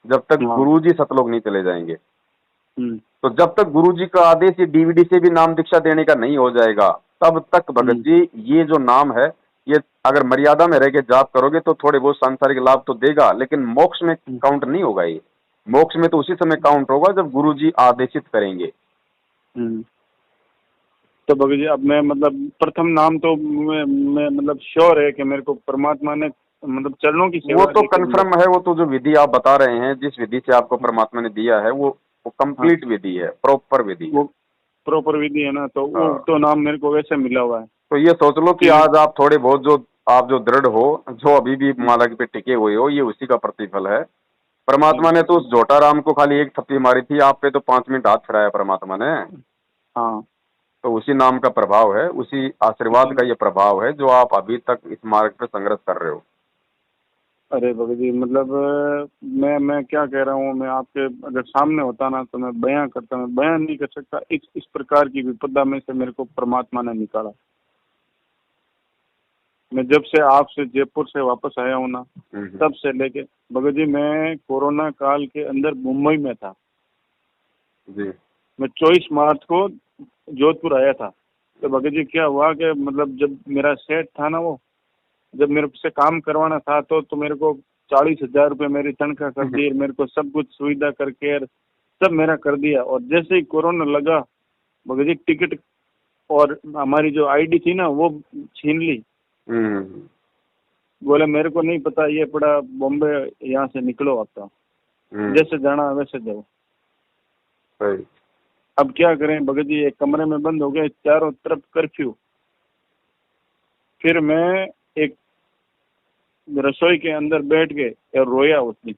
जब तक हाँ गुरुजी सतलोक नहीं चले जाएंगे। हम्म तो जब तक गुरुजी का आदेश ये डीवीडी से भी नाम दीक्षा देने का नहीं हो जाएगा, तब तक भगत जी ये जो नाम है, ये अगर मर्यादा में रह के जाप करोगे तो थोड़े बहुत सांसारिक लाभ तो देगा, लेकिन मोक्ष में काउंट नहीं होगा। ये मोक्ष में तो उसी समय काउंट होगा जब गुरुजी आदेशित करेंगे। हम्म। तो भगत जी अब मैं मतलब प्रथम नाम तो मैं मतलब श्योर है कि मेरे को परमात्मा ने मतलब चरणों की वो सेवा तो लेके दिया। कन्फर्म है, वो तो जो विधि आप बता रहे हैं, जिस विधि से आपको परमात्मा ने दिया है, वो हाँ कंप्लीट विधि है, प्रॉपर विधि है। वो प्रॉपर विधि है ना, तो वो हाँ, तो नाम मेरे को वैसे मिला हुआ है तो ये सोच लो कि कि आज आप थोड़े बहुत जो आप जो दृढ़ हो, जो अभी भी माला पे टिके हुए हो, ये उसी का प्रतिफल है। परमात्मा ने तो उस झोटा राम को खाली एक थप्पी मारी थी, आप पे तो 5 मिनट हाथ फिराया परमात्मा ने। हाँ तो उसी नाम का प्रभाव है, उसी आशीर्वाद का ये प्रभाव है जो आप अभी तक इस मार्ग पे संघर्ष कर रहे हो। अरे भगत जी मतलब मैं क्या कह रहा हूँ, मैं आपके अगर सामने होता ना तो मैं बयां करता, मैं बयां नहीं कर सकता इस प्रकार की विपदा में से मेरे को परमात्मा ने निकाला। मैं जब से आपसे जयपुर से वापस आया हूँ ना, तब से लेके भगत जी, मैं कोरोना काल के अंदर मुंबई में था जी। मैं 24 मार्च को जोधपुर आया था। तो भगत जी क्या हुआ कि मतलब जब मेरा सेट था ना, वो जब मेरे से काम करवाना था तो मेरे को 40,000 रुपये मेरी तनख्वाह कर दी, मेरे को सब कुछ सुविधा करके सब मेरा कर दिया। और जैसे ही कोरोना लगा भगत जी, टिकट और हमारी जो आईडी थी ना वो छीन ली। बोले मेरे को नहीं पता, ये पड़ा बॉम्बे, यहाँ से निकलो आपका, जैसे जाना वैसे जाओ। सही। अब क्या करें भगत जी, एक कमरे में बंद हो गए, चारों तरफ कर्फ्यू। फिर मैं एक रसोई के अंदर बैठ के और रोया उस दिन।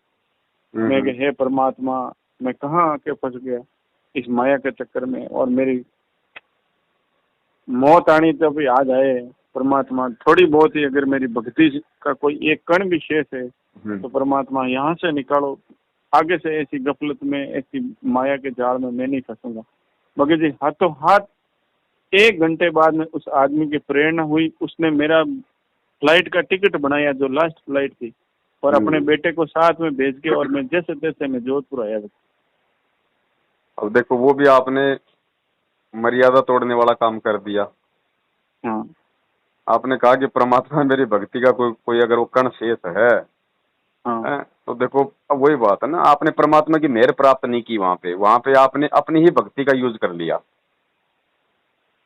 मैं कि हे परमात्मा, मैं कहाँ आके फंस गया इस माया के चक्कर में, और मेरी मौत आनी तो भी आ जाए परमात्मा, थोड़ी बहुत ही अगर मेरी भक्ति का कोई एक कण भी शेष है तो परमात्मा यहाँ से निकालो, आगे से ऐसी गफलत में, ऐसी माया के जाल में मैं नहीं फंसूंगा। भगत जी हाथों हाथ 1 घंटे बाद में उस आदमी की प्रेरणा हुई, उसने मेरा फ्लाइट का टिकट बनाया जो लास्ट फ्लाइट थी, और अपने बेटे को साथ में भेज के, और मैं जैसे तैसे मैं जोधपुर आया। अब देखो वो भी आपने मर्यादा तोड़ने वाला काम कर दिया। हाँ, आपने कहा कि परमात्मा मेरी भक्ति का कोई अगर वो कण शेष है, हाँ, तो देखो अब वही बात है ना, आपने परमात्मा की मेहर प्राप्त नहीं की वहां पे आपने अपनी ही भक्ति का यूज कर लिया।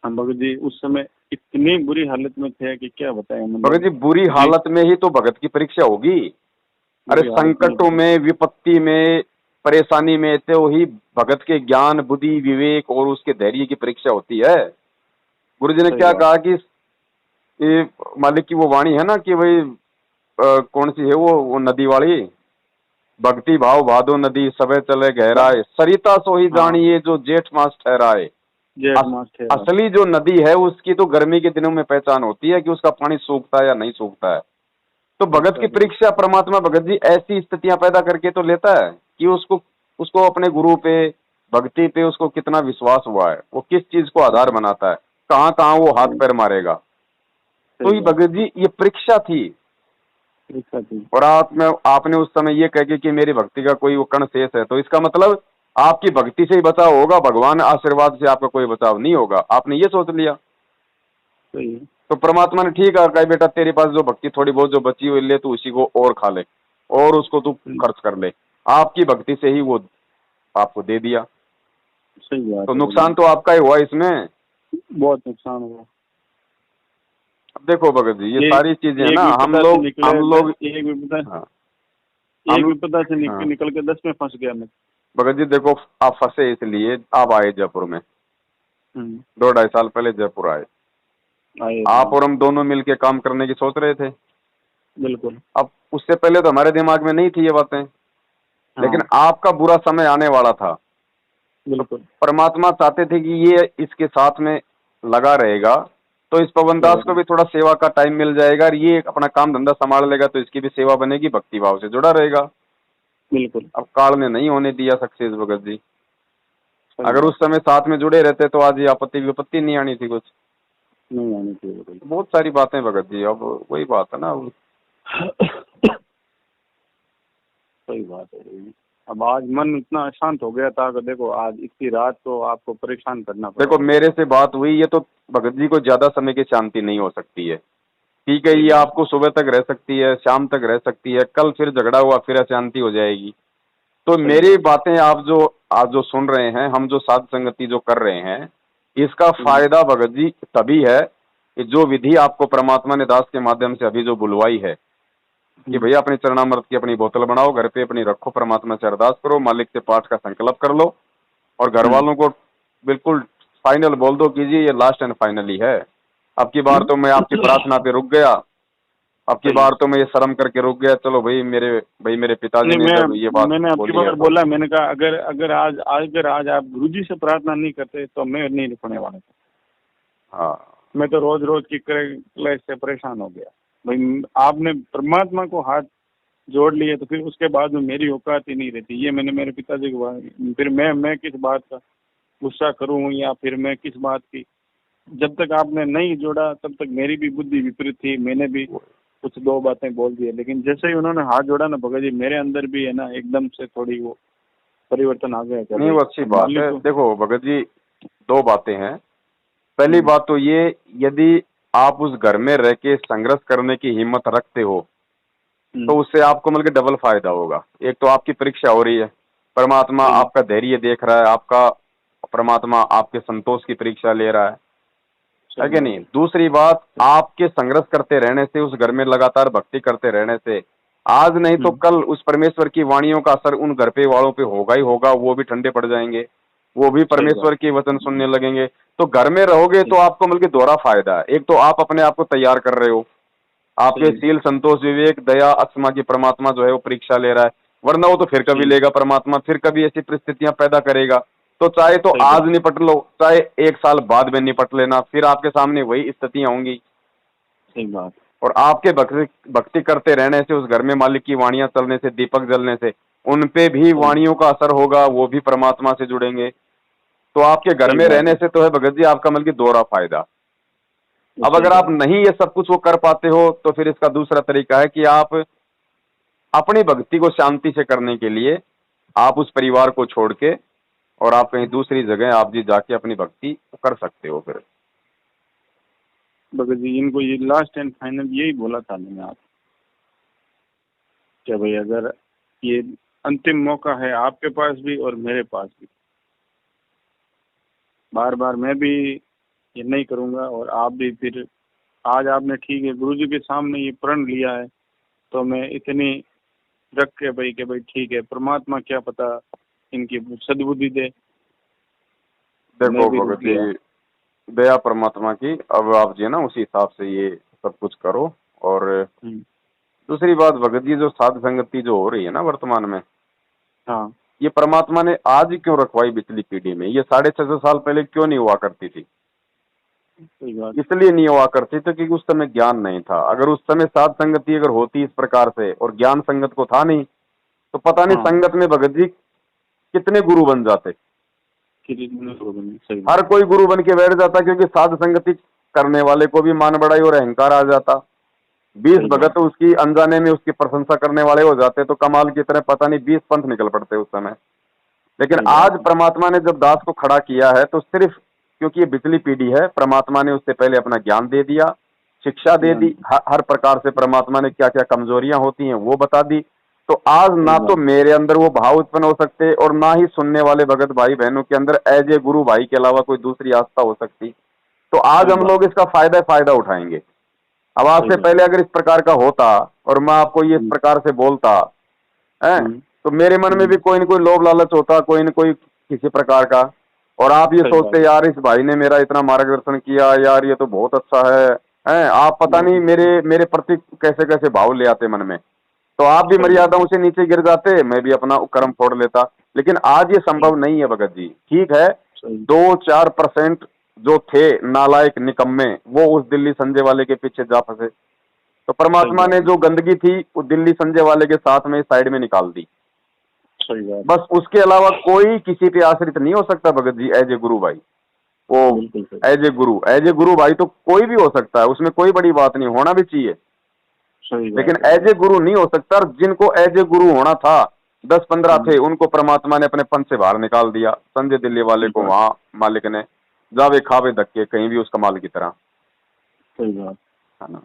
हम भगत जी उस समय इतनी बुरी हालत में थे कि क्या बताएं। भगत जी बुरी हालत में ही तो भगत की परीक्षा होगी। अरे संकटों में, विपत्ति में, परेशानी में तो ही भगत के ज्ञान, बुद्धि, विवेक और उसके धैर्य की परीक्षा होती है। गुरु जी ने क्या कहा कि ये मालिक की वो वाणी है ना कि भाई कौन सी है वो नदी वाली, भक्ति भाव भादो नदी सबे चले गहराए, सरिता सो ही जानिए जो जेठ मास ठहराए। असली जो नदी है उसकी तो गर्मी के दिनों में पहचान होती है कि उसका पानी सूखता है या नहीं सूखता है। तो भगत की परीक्षा परमात्मा भगत जी ऐसी स्थितियां पैदा करके तो लेता है कि उसको अपने गुरु पे, भक्ति पे उसको कितना विश्वास हुआ है, वो किस चीज को आधार बनाता है, कहाँ कहाँ वो हाथ पैर मारेगा। तो ये भगत जी ये परीक्षा थी। और आपने उस समय ये कह कि मेरी भक्ति का कोई वो कण शेष है, तो इसका मतलब आपकी भक्ति से ही बचाव होगा, भगवान आशीर्वाद से आपका कोई बचाव नहीं होगा, आपने ये सोच लिया। तो परमात्मा ने ठीक है कहा बेटा तेरे पास जो भक्ति थोड़ी बहुत जो बची हुई ले, तू उसी को और खा ले और उसको तू खर्च कर ले, आपकी भक्ति से ही वो आपको दे दिया। सही बात। तो नुकसान तो आपका ही हुआ इसमें, बहुत नुकसान हुआ। अब देखो भगत जी ये सारी चीजें ना हम लोग एक विपदा से निकल के 10 में फंस गया मैं। भगत जी देखो आप फंसे इसलिए आप आए जयपुर में, 2-2.5 साल पहले जयपुर आए, आप और हम दोनों मिलके काम करने की सोच रहे थे। बिल्कुल। अब उससे पहले तो हमारे दिमाग में नहीं थी ये बातें, लेकिन आपका बुरा समय आने वाला था। बिल्कुल। परमात्मा चाहते थे कि ये इसके साथ में लगा रहेगा, तो इस पवन दास को भी थोड़ा सेवा का टाइम मिल जाएगा और ये अपना काम धंधा संभाल लेगा तो इसकी भी सेवा बनेगी, भक्ति भाव से जुड़ा रहेगा। बिल्कुल। अब काल ने नहीं होने दिया सक्सेस भगत जी, अगर उस समय साथ में जुड़े रहते तो आज ये आपत्ति विपत्ति नहीं आनी थी, कुछ नहीं आनी थी। बहुत सारी बातें भगत जी, अब वही बात है ना। सही बात है। अब आज मन इतना अशांत हो गया था कि देखो आज इतनी रात को आपको परेशान करना पड़ा। देखो मेरे से बात हुई, ये तो भगत जी को ज्यादा समय की शांति नहीं हो सकती है, ठीक है, ये आपको सुबह तक रह सकती है, शाम तक रह सकती है, कल फिर झगड़ा हुआ फिर अशांति हो जाएगी। तो मेरी बातें आप जो सुन रहे हैं, हम जो साध संगति जो कर रहे हैं, इसका फायदा भगत जी तभी है कि जो विधि आपको परमात्मा ने दास के माध्यम से अभी जो बुलवाई है कि भैया अपने चरणामृत की अपनी बोतल बनाओ, घर पे अपनी रखो, परमात्मा से अरदास करो, मालिक से पाठ का संकल्प कर लो और घर वालों को बिल्कुल फाइनल बोल दो कि जी ये लास्ट एंड फाइनली है, अब की बार तो मैं आपकी प्रार्थना पे रुक गया, अब की बार तो मैं ये शर्म करके रुक गया, चलो भाई मेरे पिताजी ने जब ये बात मैंने आपकी बार बोला, मैंने कहा अगर आज आप गुरुजी से प्रार्थना नहीं करते तो मैं नहीं रुकने वाला था। हाँ, मैं तो रोज की क्लेश से परेशान हो गया। भाई आपने परमात्मा को हाथ जोड़ लिए तो फिर उसके बाद में मेरी औकात ही नहीं रहती। ये मैंने मेरे पिताजी को, फिर मैं किस बात का गुस्सा करूं या फिर मैं किस बात की जब तक आपने नहीं जोड़ा तब तक मेरी भी बुद्धि विपरीत थी, मैंने भी कुछ दो बातें बोल दी है, लेकिन जैसे ही उन्होंने हाथ जोड़ा ना भगत जी, मेरे अंदर भी है ना एकदम से थोड़ी वो परिवर्तन आ गया। क्या नहीं, वो अच्छी बात है। देखो भगत जी, दो बातें हैं। पहली बात तो ये, यदि आप उस घर में रह के संघर्ष करने की हिम्मत रखते हो तो उससे आपको मतलब कि डबल फायदा होगा। एक तो आपकी परीक्षा हो रही है, परमात्मा आपका धैर्य देख रहा है, आपका परमात्मा आपके संतोष की परीक्षा ले रहा है कि नहीं। दूसरी बात, आपके संघर्ष करते रहने से, उस घर में लगातार भक्ति करते रहने से आज नहीं तो कल उस परमेश्वर की वाणियों का असर उन घर पे वालों पे होगा ही होगा। वो भी ठंडे पड़ जाएंगे, वो भी परमेश्वर के वचन सुनने लगेंगे। तो घर में रहोगे तो आपको मतलब कि दोहरा फायदा है। एक तो आप अपने आप को तैयार कर रहे हो, आपके शील संतोष विवेक दया अक्षमा की परमात्मा जो है वो परीक्षा ले रहा है, वरना वो तो फिर कभी लेगा परमात्मा, फिर कभी ऐसी परिस्थितियां पैदा करेगा। तो चाहे तो आज निपट लो, चाहे एक साल बाद में निपट लेना, फिर आपके सामने वही स्थितियां होंगी। सही बात। और आपके भक्ति करते रहने से, उस घर में मालिक की वाणियां चलने से, दीपक जलने से उन पे भी वाणियों का असर होगा, वो भी परमात्मा से जुड़ेंगे। तो आपके घर में रहने से तो है भगत जी आपका मतलब कि दोहरा फायदा। अब अगर आप नहीं ये सब कुछ वो कर पाते हो तो फिर इसका दूसरा तरीका है कि आप अपनी भक्ति को शांति से करने के लिए आप उस परिवार को छोड़ के और आप कहीं दूसरी जगह आप जी जाके अपनी भक्ति कर सकते हो। फिर भगत जी, इनको ये लास्ट एंड फाइनल यही बोला था मैंने आप, क्या भाई अगर ये अंतिम मौका है आपके पास भी और मेरे पास भी, बार बार मैं भी ये नहीं करूंगा और आप भी। फिर आज आपने ठीक है गुरुजी के सामने ये प्रण लिया है तो मैं इतनी रख के भाई कि भाई ठीक है, परमात्मा क्या पता इनकी सद्बुद्धि दे। देखो भगत जी, दया परमात्मा की, अब आप जी ना उसी हिसाब से ये सब कुछ करो। और दूसरी बात भगत जी, जो साध संगति जो हो रही है ना वर्तमान में, हाँ, ये परमात्मा ने आज ही क्यों रखवाई पिछली पीढ़ी में? ये 650 साल पहले क्यों नहीं हुआ करती थी? इसलिए नहीं हुआ करती थी क्योंकि उस समय ज्ञान नहीं था। अगर उस समय साध संगति अगर होती इस प्रकार से और ज्ञान संगत को था नहीं, तो पता नहीं संगत में भगत जी कितने गुरु बन जाते। हर कोई गुरु बन के बैठ जाता, क्योंकि साध संगति करने वाले को भी मान बड़ाई और अहंकार आ जाता। 20 भगत उसकी अनजाने में उसकी प्रशंसा करने वाले हो जाते, तो कमाल की तरह पता नहीं 20 पंथ निकल पड़ते उस समय। लेकिन आज परमात्मा ने जब दास को खड़ा किया है तो सिर्फ क्योंकि ये पिछली पीढ़ी है, परमात्मा ने उससे पहले अपना ज्ञान दे दिया, शिक्षा दे दी, हर प्रकार से परमात्मा ने क्या क्या कमजोरियां होती हैं वो बता दी। तो आज ना तो मेरे अंदर वो भाव उत्पन्न हो सकते और ना ही सुनने वाले भगत भाई बहनों के अंदर एज ए गुरु भाई के अलावा कोई दूसरी आस्था हो सकती। तो आज हम लोग इसका फायदा उठाएंगे। अब आज से पहले अगर इस प्रकार का होता और मैं आपको ये इस प्रकार से बोलता है तो मेरे मन में भी कोई न कोई लोभ लालच होता, कोई न कोई किसी प्रकार का। और आप ये सोचते यार इस भाई ने मेरा इतना मार्गदर्शन किया, यार ये तो बहुत अच्छा है। आप पता नहीं मेरे प्रति कैसे कैसे भाव ले आते मन में, तो आप भी मर्यादाओं से नीचे गिर जाते, मैं भी अपना कर्म फोड़ लेता। लेकिन आज ये संभव नहीं है भगत जी। ठीक है, 2-4% जो थे नालायक निकम्मे वो उस दिल्ली संजय वाले के पीछे जा फंसे, तो परमात्मा ने जो गंदगी थी वो दिल्ली संजय वाले के साथ में साइड में निकाल दी। बस उसके अलावा कोई किसी पे आश्रित नहीं हो सकता भगत जी एज ए गुरु भाई। वो एज ए गुरु भाई तो कोई भी हो सकता है, उसमें कोई बड़ी बात नहीं, होना भी चाहिए, लेकिन एज ए गुरु नहीं हो सकता। जिनको एज ए गुरु होना था 10-15 थे, उनको परमात्मा ने अपने पंथ से बाहर निकाल दिया। संजय दिल्ली वाले को वहां मालिक ने जावे खावे धक्के कहीं भी उस कमाल की तरह। सही बात है ना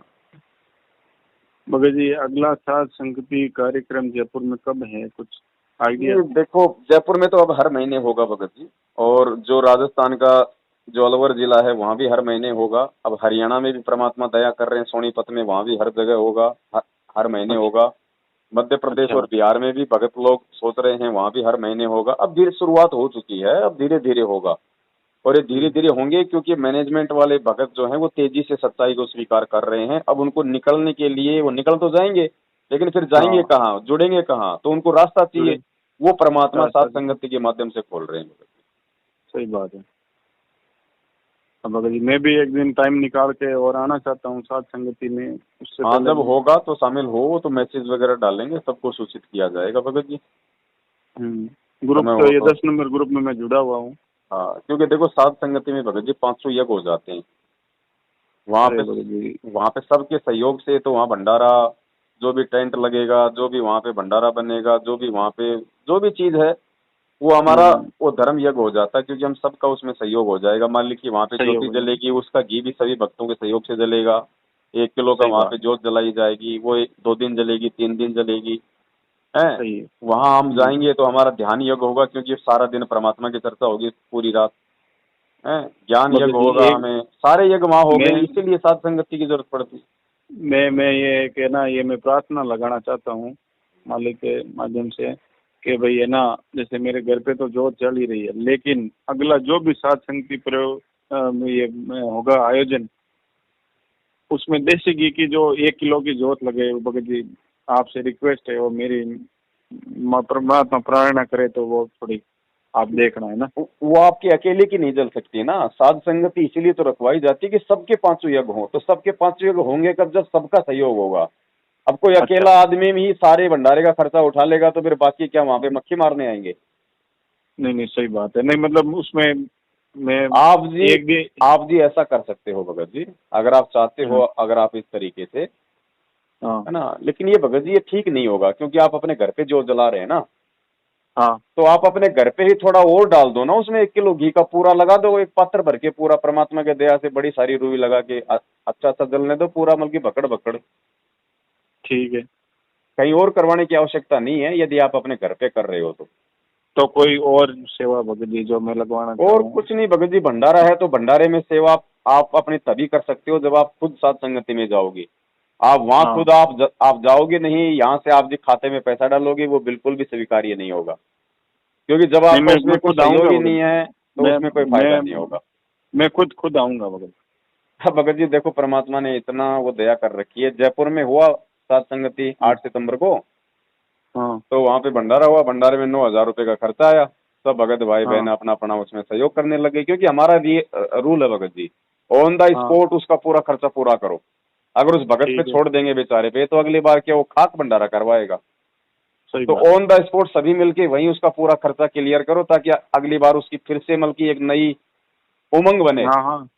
भगत जी। अगला साध संगति कार्यक्रम जयपुर में कब है, कुछ आइडिया? देखो जयपुर में तो अब हर महीने होगा भगत जी, और जो राजस्थान का जो अलवर जिला है वहाँ भी हर महीने होगा। अब हरियाणा में भी परमात्मा दया कर रहे हैं, सोनीपत में, वहाँ भी हर जगह होगा, हर महीने होगा। मध्य प्रदेश और बिहार में भी भगत लोग सोच रहे हैं, वहाँ भी हर महीने होगा। अब धीरे शुरुआत हो चुकी है, अब धीरे धीरे होगा और ये धीरे धीरे होंगे, क्योंकि मैनेजमेंट वाले भगत जो हैं वो तेजी से सच्चाई को स्वीकार कर रहे हैं। अब उनको निकलने के लिए वो निकल तो जाएंगे, लेकिन फिर जाएंगे कहाँ, जुड़ेंगे कहाँ? तो उनको रास्ता चाहिए, वो परमात्मा साध संगति के माध्यम से खोल रहे हैं। सही बात है। अब अगर मैं भी एक दिन टाइम निकाल के और आना चाहता हूँ साध संगति में, उससे हाँ जब होगा तो शामिल हो, तो मैसेज वगैरह डालेंगे, सबको सूचित किया जाएगा भगत जी। ग्रुप तो ये 10 नंबर ग्रुप में मैं जुड़ा हुआ हूँ। हाँ, क्योंकि देखो साध संगति में भगत जी 500 यज्ञ हो जाते हैं वहाँ अरे पे। भगत जी। वहाँ पे सबके सहयोग से तो वहाँ भंडारा, जो भी टेंट लगेगा, जो भी वहाँ पे भंडारा बनेगा, जो भी वहाँ पे जो भी चीज है, वो हमारा हम्म। वो धर्म यज्ञ हो जाता है, क्योंकि हम सबका उसमें सहयोग हो जाएगा। मान ली कि वहाँ पे सही हो ज्योति गया। जलेगी, उसका घी भी सभी भक्तों के सहयोग से जलेगा। 1 किलो का सही वहाँ बात पे है। जोत जलाई जाएगी, वो 2 दिन जलेगी, 3 दिन जलेगी है। सही है। वहाँ हम जाएंगे तो हमारा ध्यान यज्ञ होगा, क्योंकि सारा दिन परमात्मा की चर्चा होगी पूरी रात है। ज्ञान यज्ञ भगत जी होगा, एक हमें सारे यज्ञ वहाँ हो मैं गए, इसीलिए साध संगति की जरूरत पड़ती है। मैं ये कहना, ये मैं प्रार्थना लगाना चाहता हूँ मालिक के माध्यम से कि भाई है ना, जैसे मेरे घर पे तो जोत जल ही रही है, लेकिन अगला जो भी सात संगति प्रयोग ये होगा आयोजन, उसमें देसी घी की जो 1 किलो की जोत लगे, भगत जी आपसे रिक्वेस्ट है, और मेरी परमात्मा प्रेरणा करे तो वो थोड़ी आप देखना है ना। वो आपकी अकेले की नहीं जल सकती है ना। साध संगति इसीलिए तो रखवाई जाती है कि सबके 500 यज्ञ हो। तो सबके 500 यज्ञ होंगे कब, जब सबका सहयोग होगा। अब कोई अच्छा। अकेला आदमी ही सारे भंडारे का खर्चा उठा लेगा तो फिर बाकी क्या वहां पे मक्खी मारने आएंगे। नहीं नहीं, सही बात है। नहीं मतलब उसमें मैं आप जी एक भी। आप जी ऐसा कर सकते हो भगत जी, अगर आप चाहते हो, हाँ अगर आप इस तरीके से, हाँ है ना। लेकिन ये भगत जी ये ठीक नहीं होगा, क्योंकि आप अपने घर पे जो जला रहे हैं ना, हाँ। तो आप अपने घर पे ही थोड़ा और डाल दो ना, उसमें 1 किलो घी का पूरा लगा दो, एक पात्र भर के पूरा, परमात्मा के दया से बड़ी सारी रुई लगा के अच्छा अच्छा जलने दो पूरा, मतलब की भकड़ भकड़। ठीक है। कहीं और करवाने की आवश्यकता नहीं है, यदि आप अपने घर पे कर रहे हो तो कोई और सेवा भगत जी जो मैं लगवाना और चाहूँ? कुछ नहीं भगत जी, भंडारा है तो भंडारे में सेवा आप अपनी तभी कर सकते हो जब आप खुद साथ संगति में जाओगे। आप वहां हाँ। खुद आप जाओगे नहीं, यहाँ से आप जी खाते में पैसा डालोगे, वो बिल्कुल भी स्वीकार्य नहीं होगा, क्योंकि जब नहीं, आपका मैं उसमें कोई खुद आऊंगा सहयोग ही भगत नहीं जी। है तो मैं उसमें कोई फायदा मैं नहीं होगा। मैं खुद आऊंगा भगत। अब भगत जी देखो, परमात्मा ने इतना वो दया कर रखी है। जयपुर में हुआ सात संगति हाँ 8 सितंबर को, हाँ तो वहां पे भंडारा हुआ। भंडारे में 9,000 रुपए का खर्चा आया। सब भगत भाई बहन हाँ अपना अपना उसमें सहयोग करने लगे, क्योंकि हमारा ये रूल है भगत जी, ऑन द हाँ। स्पॉट उसका पूरा खर्चा पूरा करो। अगर उस भगत पे ठीक है। छोड़ देंगे बेचारे पे, तो अगली बार क्या वो खाक भंडारा करवाएगा। सही तो बात है। ऑन द स्पॉट सभी मिलके वहीं उसका पूरा खर्चा क्लियर करो, ताकि अगली बार उसकी फिर से मतलब की एक नई उमंग बने। हाँ हाँ,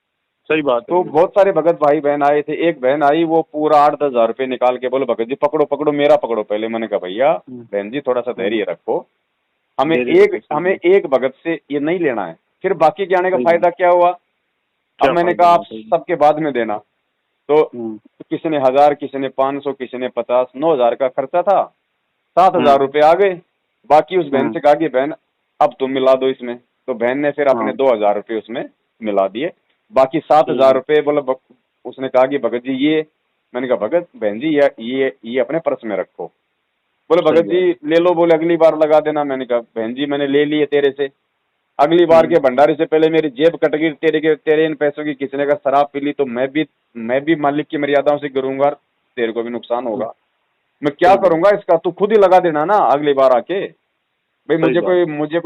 सही बात है तो भगत जी। बहुत सारे भगत भाई बहन आए थे। एक बहन आई, वो पूरा 8-10 हजार निकाल के बोले भगत जी पकड़ो पकड़ो, मेरा पकड़ो पहले। मैंने कहा भैया हम्म, बहन जी थोड़ा सा हम्म, धैर्य रखो, हमें दे रहे एक थे, सही हमें बात। एक भगत से ये नहीं लेना है, फिर बाकी के आने का सही बात। फायदा क्या हुआ। अब क्या मैंने फायदा कहा हुआ, आप सही बात। सबके बाद में देना। तो किसी ने 1000, किसी ने 500, किसी ने 50, 9,000 का खर्चा था, 7,000 रुपये आ गए। बाकी उस बहन हम्म, से कहा कि बहन अब तुम मिला दो इसमें। तो बहन ने फिर अपने हाँ 2,000 रुपये उसमें मिला दिए। बाकी सात ठीक हजार है। रुपये बोले उसने कहा कि भगत जी ये। मैंने कहा भगत बहन जी ये अपने पर्स में रखो। बोले सही भगत जी बात। ले लो, बोले अगली बार लगा देना। मैंने कहा बहन जी मैंने ले लिए तेरे से, अगली बार के हम्म, भंडारे से पहले मेरी जेब कट गई तेरे इन पैसों की। किसी ने अगर शराब पी ली तो मैं भी मालिक की मर्यादाओं से गिरूंगा, तेरे को भी नुकसान हम्म, होगा। मैं क्या सही बात। करूंगा इसका, तू खुद ही लगा देना ना अगली बार आके। भाई सही बात। मुझे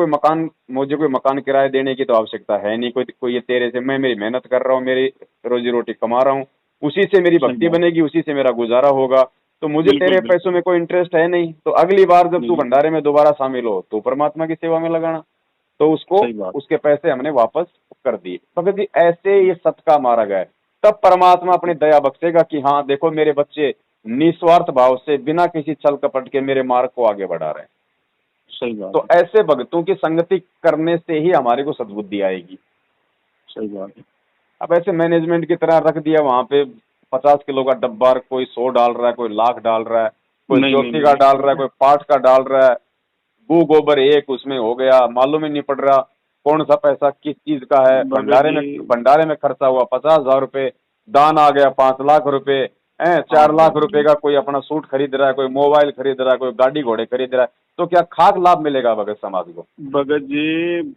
कोई मकान किराए देने की तो आवश्यकता है नहीं। कोई ये तेरे से, मैं मेरी मेहनत कर रहा हूँ, मेरी रोजी रोटी कमा रहा हूँ, उसी से मेरी सही भक्ति बात। बनेगी, उसी से मेरा गुजारा होगा। तो मुझे बिल्कुल तेरे पैसों बिल्कुल। में कोई इंटरेस्ट है नहीं। तो अगली बार जब तू नहीं। भंडारे में दोबारा शामिल हो तो परमात्मा की सेवा में लगाना। तो उसको सही बात। उसके पैसे हमने वापस कर दिए। भगत जी ऐसे ये सत्का मारा गया है। तब परमात्मा अपनी दया बख्शेगा कि हाँ देखो मेरे बच्चे निस्वार्थ भाव से बिना किसी छल कपट के मेरे मार्ग को आगे बढ़ा रहे हैं। सही बात तो है। ऐसे भक्तों की संगति करने से ही हमारे को सद्बुद्धि आएगी। सही बात है। अब ऐसे मैनेजमेंट की तरह रख दिया वहां पे, 50 किलो का डब्बा, कोई 100 डाल रहा है, कोई लाख डाल रहा है, कोई नहीं नहीं ज्योति का डाल रहा है, नहीं। कोई पाठ का डाल रहा है। गू गोबर एक उसमें हो गया, मालूम ही नहीं पड़ रहा कौन सा पैसा किस चीज का है। भगत जी। भंडारे में खर्चा हुआ 50,000 रुपये, दान आ गया 5 लाख रुपए, 4 हाँ लाख भगत रुपए जी। का कोई अपना सूट खरीद रहा है, कोई मोबाइल खरीद रहा है, कोई गाड़ी घोड़े खरीद रहा है। तो क्या खाक लाभ मिलेगा भगत समाज को। भगत जी,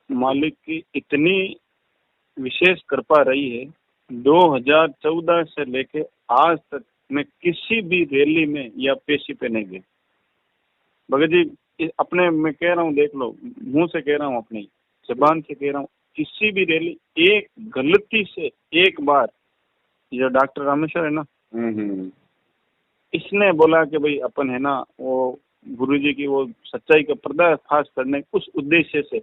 मालिक की इतनी विशेष कृपा रही है, 2014 से लेके आज तक मैं किसी भी रैली में या पेशी पे नहीं गई भगत जी। अपने मैं कह रहा हूँ, देख लो, मुंह से कह रहा हूँ, अपनी जबान से कह रहा हूँ, किसी भी रैली, एक गलती से एक बार, ये डॉक्टर रामेश्वर है ना, हम्म। इसने बोला कि भाई अपन है ना वो गुरुजी की वो सच्चाई का पर्दाफाश करने उस उद्देश्य से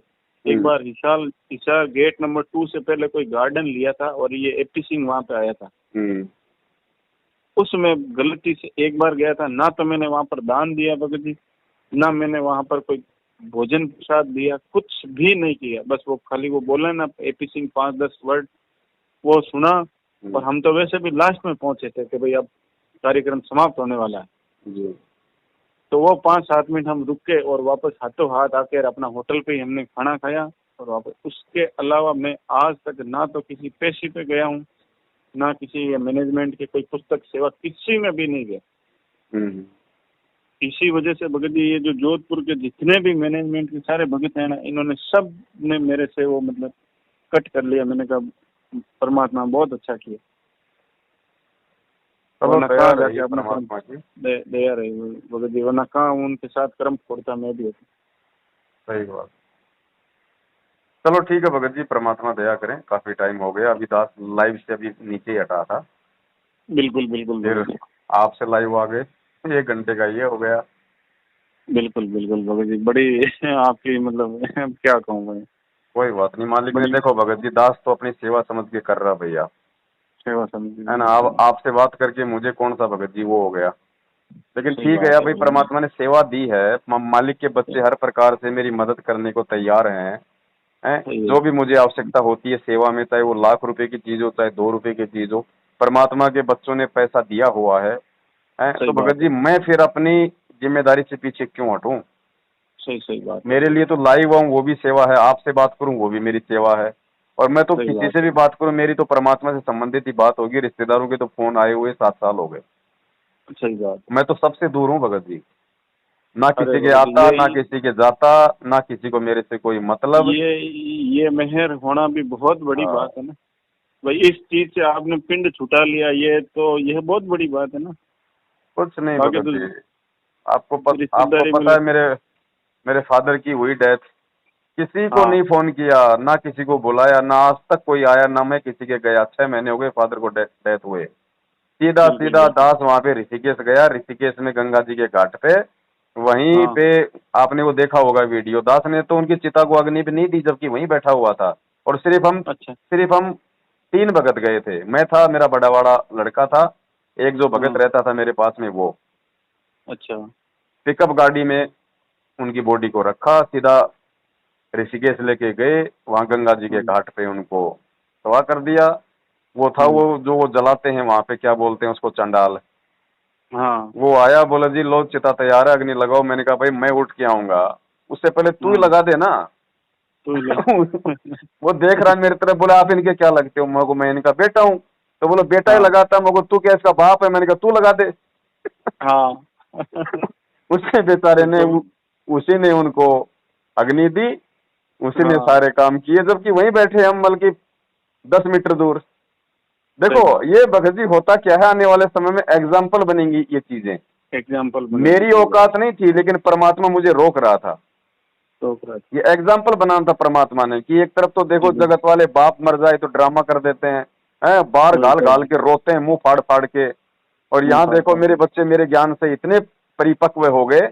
एक बार हिसार गेट नंबर 2 से पहले कोई गार्डन लिया था और ये एपी सिंह वहाँ पे आया था। उसमें गलती से एक बार गया था, ना तो मैंने वहाँ पर दान दिया भगत जी, ना मैंने वहाँ पर कोई भोजन प्रसाद दिया, कुछ भी नहीं किया। बस वो खाली वो बोला ना एपी सिंह 5-10 वर्ड वो सुना, और हम तो वैसे भी लास्ट में पहुंचे थे कि भाई अब कार्यक्रम समाप्त होने वाला है जी। तो वो 5-7 मिनट हम रुक के और वापस हाथों हाथ आकर अपना होटल पे ही हमने खाना खाया और वापस। उसके अलावा मैं आज तक ना तो किसी पेशी पे गया हूँ, ना किसी मैनेजमेंट के कोई पुस्तक सेवा, किसी में भी नहीं गया। इसी वजह से भगत जी ये जो जोधपुर के जितने भी मैनेजमेंट के सारे भगत हैं ना, इन्होंने सब ने मेरे से वो मतलब कट कर लिया। मैंने कहा परमात्मा बहुत अच्छा किया। वरना कहाँ जाके अपना दया रही भगत जी, वरना कहाँ उनके साथ कर्म फोड़ता मैं भी होता। सही बात। चलो ठीक है भगत जी, परमात्मा दया करें। काफी टाइम हो गया, अभी दास लाइव से अभी नीचे ही हटा था। बिल्कुल बिल्कुल फिर आपसे लाइव आ गए, 1 घंटे का ये हो गया। बिल्कुल बिल्कुल भगत जी, बड़ी आपकी मतलब क्या कहूँ मैं। कोई बात नहीं, मालिक ने देखो भगत जी, दास तो अपनी सेवा समझ के कर रहा भैया, सेवा समझ है ना। अब आपसे बात करके मुझे कौन सा भगत जी वो हो गया, लेकिन ठीक है भाई, परमात्मा ने सेवा दी है। मालिक के बच्चे हर प्रकार से मेरी मदद करने को तैयार हैं। जो भी मुझे आवश्यकता होती है सेवा में, चाहे वो लाख रुपए की चीज हो चाहे 2 रुपए की चीज हो, परमात्मा के बच्चों ने पैसा दिया हुआ है। तो भगत जी मैं फिर अपनी जिम्मेदारी से पीछे क्यों हटूं। सही बात। मेरे लिए तो लाइव आऊं वो भी सेवा है, आपसे बात करूं वो भी मेरी सेवा है, और मैं तो किसी से भी बात करूं मेरी तो परमात्मा से संबंधित ही बात होगी। रिश्तेदारों के तो फोन आए हुए 7 साल हो गए। सही बात। मैं तो सबसे दूर हूँ भगत जी, ना किसी के आता ना किसी के जाता, ना किसी को मेरे से कोई मतलब। ये मेहर होना भी बहुत बड़ी बात है ना भाई। इस चीज से आपने पिंड छुटा लिया, ये तो यह बहुत बड़ी बात है ना। कुछ नहीं भगत जी, आपको पता है मेरे फादर की हुई डेथ, किसी को नहीं फोन किया, ना किसी को बुलाया, ना आज तक कोई आया, ना मैं किसी के गया। 6 महीने हो गए फादर को डेथ हुए। सीधा दास वहाँ पे ऋषिकेश गया। ऋषिकेश में गंगा जी के घाट पे, वहीं पे आपने वो देखा होगा वीडियो, दास ने तो उनकी चिता को अग्नि भी नहीं दी जबकि वहीं बैठा हुआ था। और सिर्फ हम 3 भगत गए थे। मैं था, मेरा बड़ा बड़ा लड़का था, एक जो भगत रहता था मेरे पास में वो। अच्छा। पिकअप गाड़ी में उनकी बॉडी को रखा, सीधा ऋषिकेश लेके गए, वहां गंगा जी के घाट पे उनको सवा कर दिया। वो था वो जो वो जलाते हैं वहां पे, क्या बोलते हैं उसको, चंडाल। वो आया, बोला जी लो चिता तैयार है, अग्नि लगाओ। मैंने कहा भाई मैं उठ के आऊंगा, उससे पहले तू ही लगा दे ना। वो देख रहा मेरी तरफ, बोला आप इनके क्या लगते हो। मैं इनका बेटा हूँ। तो बोला बेटा ही लगाता, मगर तू क्या इसका बाप है। मैंने कहा तू लगा दे। उसने बेचारे ने उसी ने उनको अग्नि दी, उसी ने सारे काम किए, जबकि वहीं बैठे हम, बल्कि 10 मीटर दूर। देखो ये भगत जी होता क्या है, आने वाले समय में एग्जाम्पल बनेंगी ये चीजें। एग्जाम्पल मेरी औकात नहीं थी, लेकिन परमात्मा मुझे रोक रहा था। ये एग्जाम्पल बनाना था परमात्मा ने, कि एक तरफ तो देखो जगत वाले बाप मर जाए तो ड्रामा कर देते हैं, बाहर गाल गाल के रोते हैं मुंह फाड़ फाड़ के, और यहाँ देखो मेरे बच्चे मेरे ज्ञान से इतने परिपक्व हो गए,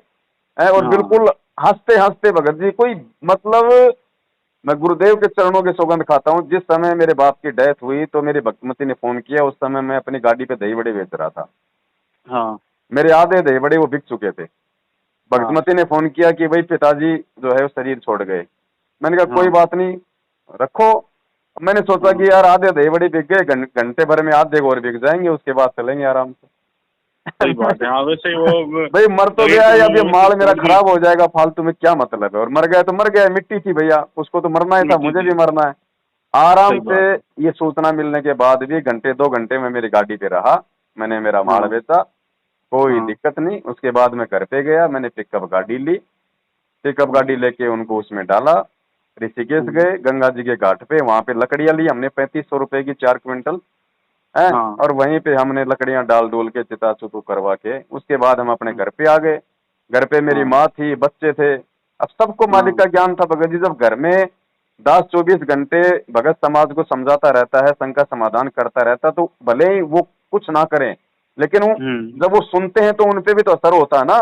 और बिल्कुल हंसते हंसते भगत जी, कोई मतलब मैं गुरुदेव के चरणों के सौगंध खाता हूँ। जिस समय मेरे बाप की डेथ हुई तो मेरी भक्तमती ने फोन किया, उस समय मैं अपनी गाड़ी पे दही बड़े बेच रहा था। मेरे आधे दही बड़े वो बिक चुके थे। भक्तमती ने फोन किया कि भाई पिताजी जो है वो शरीर छोड़ गए। मैंने कहा कोई बात नहीं रखो। मैंने सोचा कि यार आधे दही बड़े बिक गए, घंटे भर में आधे और बिक जाएंगे, उसके बाद चलेंगे आराम से। सही बात है। वैसे वो भाई मर तो गया है, अब ये माल मेरा खराब हो जाएगा फालतू में, क्या मतलब है। और मर गया तो मर गया, मिट्टी थी भैया, उसको तो मरना ही था, मुझे भी मरना है। आराम से ये सूचना मिलने के बाद भी 1-2 घंटे में मेरी गाड़ी पे रहा। मैंने मेरा माल बेचा, कोई दिक्कत नहीं। उसके बाद मैं घर पे गया, मैंने पिकअप गाड़ी ली, पिकअप गाड़ी लेके उनको उसमें डाला, ऋषिकेश गए, गंगा जी के घाट पे, वहां पे लकड़ियां ली हमने 3500 रुपए की 4 क्विंटल, और वहीं पे हमने लकड़ियां डाल डोल के चिता चुतू करवा के उसके बाद हम अपने घर पे आ गए। घर पे मेरी माँ थी, बच्चे थे। अब सबको मालिक का ज्ञान था भगत जी, जब घर में 10-24 घंटे भगत समाज को समझाता रहता है, शंका समाधान करता रहता, तो भले ही वो कुछ ना करें, लेकिन जब वो सुनते हैं तो उनपे भी तो असर होता है ना।